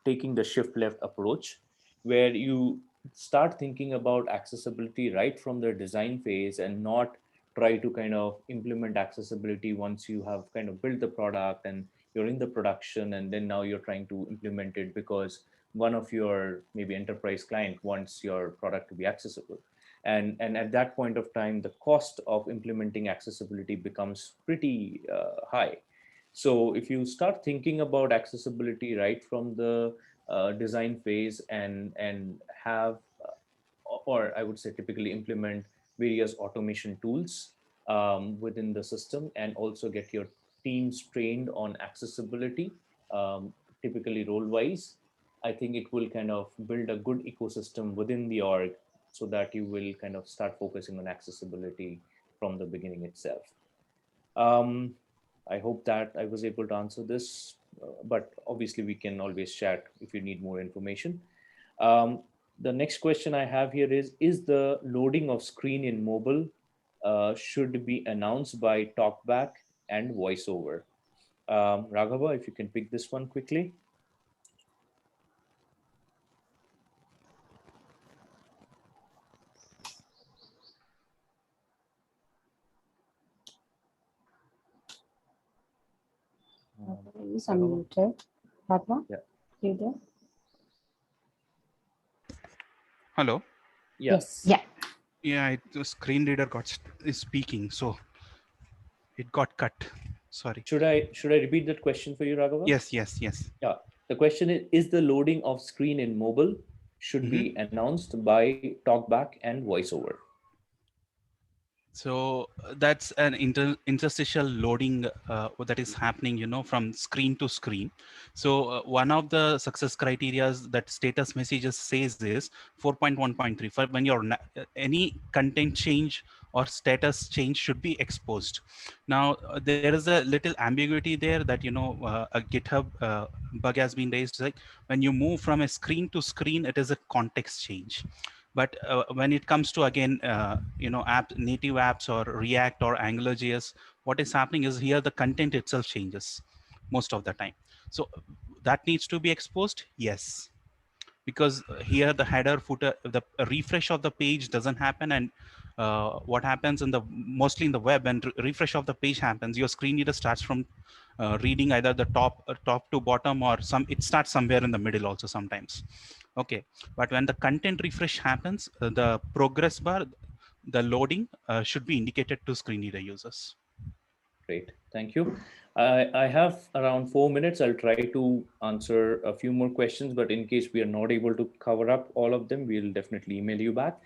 taking the shift left approach, where you start thinking about accessibility right from the design phase and not try to kind of implement accessibility once you have kind of built the product and you're in the production, and then now you're trying to implement it because one of your maybe enterprise client wants your product to be accessible. And at that point of time, the cost of implementing accessibility becomes pretty high. So if you start thinking about accessibility right from the design phase, and have or I would say typically implement various automation tools within the system, and also get your teams trained on accessibility, typically role wise, I think it will kind of build a good ecosystem within the org, so that you will kind of start focusing on accessibility from the beginning itself. Um, I hope that I was able to answer this, but obviously we can always chat if you need more information. Um, the next question I have here is the loading of screen in mobile should be announced by talkback and voiceover? Raghava, if you can pick this one quickly. Is Raghava? unmuted. Raghav, Yeah. you there? Hello. Yeah. Yes. Yeah. Yeah, the screen reader is speaking, so it got cut. Sorry. Should I repeat that question for you, Raghava? Yes, yes, yes. Yeah. The question is the loading of screen in mobile should Mhm. be announced by talkback and voiceover? So that's an interstitial loading that is happening, from screen to screen. So one of the success criteria that status messages says is 4.1.3, for when any content change or status change should be exposed. Now there is a little ambiguity there that a GitHub bug has been raised, like when you move from a screen to screen, it is a context change. But when it comes to, again, native apps or React or AngularJS, what is happening is here the content itself changes most of the time. So that needs to be exposed, yes, because here the header footer, the refresh of the page doesn't happen. And what happens in the mostly in the web, when refresh of the page happens, your screen reader starts from reading either the top to bottom, or it starts somewhere in the middle also sometimes. Okay, but when the content refresh happens, the progress bar, the loading should be indicated to screen reader users. Great, thank you. I have around 4 minutes. I'll try to answer a few more questions, but in case we are not able to cover up all of them, we'll definitely email you back.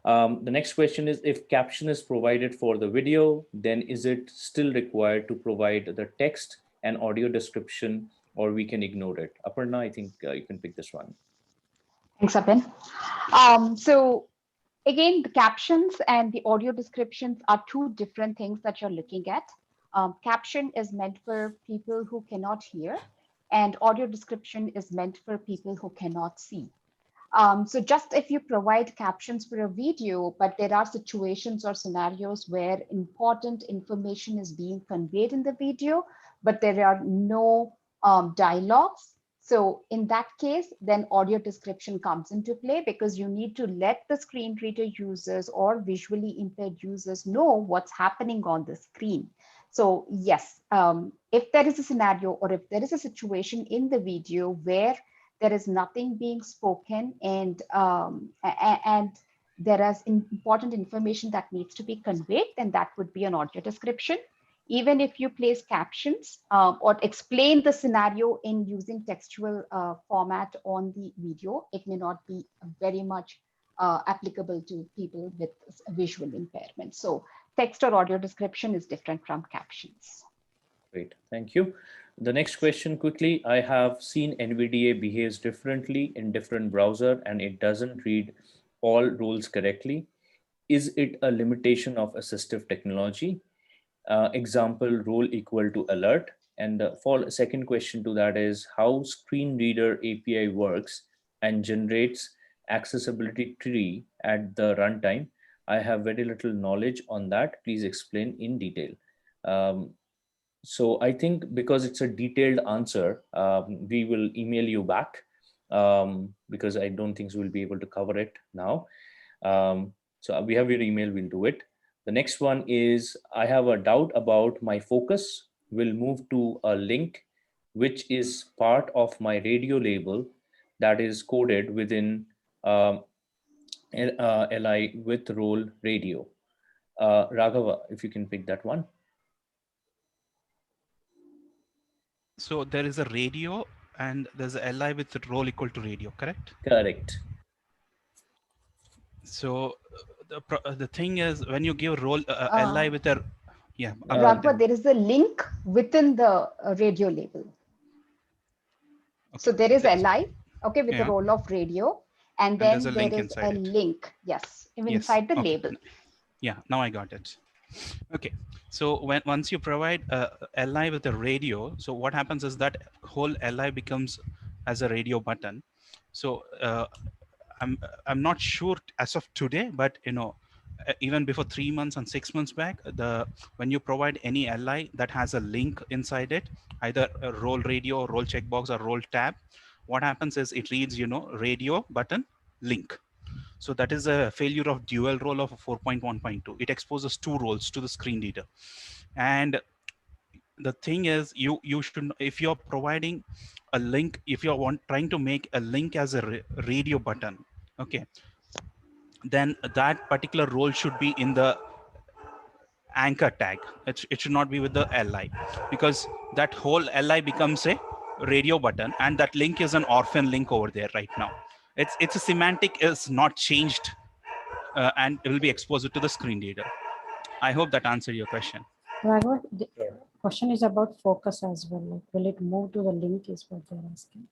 The next question is, if caption is provided for the video, then is it still required to provide the text and audio description, or we can ignore it? Aparna, I think you can pick this one. Thanks, Abin. So again, the captions and the audio descriptions are two different things that you're looking at. Caption is meant for people who cannot hear, and audio description is meant for people who cannot see. So just if you provide captions for a video, but there are situations or scenarios where important information is being conveyed in the video, but there are no dialogues. So in that case, then audio description comes into play, because you need to let the screen reader users or visually impaired users know what's happening on the screen. So yes, if there is a scenario or if there is a situation in the video where there is nothing being spoken, and there is important information that needs to be conveyed, then that would be an audio description. Even if you place captions or explain the scenario in using textual format on the video, it may not be very much applicable to people with visual impairment. So text or audio description is different from captions. Great, thank you. The next question quickly, I have seen NVDA behaves differently in different browser and it doesn't read all rules correctly. is it a limitation of assistive technology? Example, role equal to alert. And the second question to that is how screen reader API works and generates accessibility tree at the runtime. I have very little knowledge on that. Please explain in detail. Um, so I think because it's a detailed answer, we will email you back, because I don't think we'll be able to cover it now. So we have your email, we'll do it. The next one is, I have a doubt about my focus. Will move to a link which is part of my radio label that is coded within um, LI with role radio. Raghava, if you can pick that one. So there is a radio and there's a LI with role equal to radio, correct? Correct. So the thing is, when you give role LI with a, yeah. Raghava, there is a link within the radio label. Okay. So there is LI, okay, with the Yeah. role of radio, and there's then a there link is inside a it. link, yes, Yes. inside the Okay. label. Yeah, now I got it. Okay, so once you provide a LI with a radio, so what happens is that whole LI becomes as a radio button. So I'm not sure as of today, but even before 3 months and 6 months back, when you provide any LI that has a link inside it, either a role radio, role checkbox, or role tab, what happens is it reads radio button link. So that is a failure of dual role of 4.1.2. It exposes two roles to the screen reader. And the thing is, you should, if you're providing a link, if you're trying to make a link as a radio button, okay, then that particular role should be in the anchor tag. It should not be with the LI, because that whole LI becomes a radio button, and that link is an orphan link over there right now. It's a semantic is not changed, and it will be exposed to the screen reader. I hope that answered your question. Raghav, the question is about focus as well. Like, will it move to the link is what they're asking.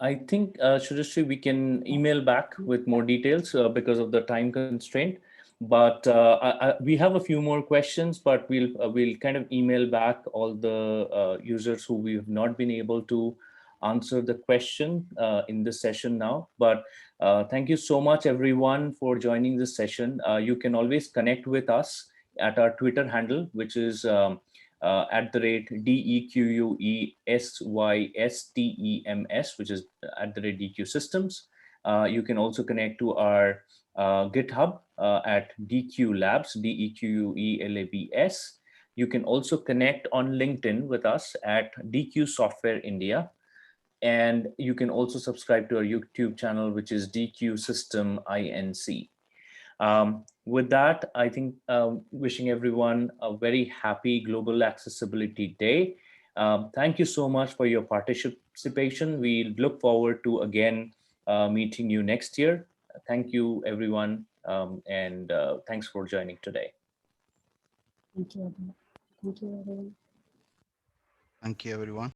I think, Shurishri, we can email back with more details because of the time constraint. But we have a few more questions, but we'll kind of email back all the users who we have not been able to answer the question in this session now. But thank you so much, everyone, for joining this session. You can always connect with us at our Twitter handle, which is at the rate DEQUESYSTEMS, which is at the rate DQ Systems. You can also connect to our GitHub at DQ Labs, DEQUELABS. You can also connect on LinkedIn with us at DQ Software India. And you can also subscribe to our YouTube channel, which is DQ System INC. With that, I think wishing everyone a very happy Global Accessibility Day. Thank you so much for your participation. We look forward to again meeting you next year. Thank you, everyone, and thanks for joining today. Thank you, everyone. Thank you, everyone. Thank you, everyone.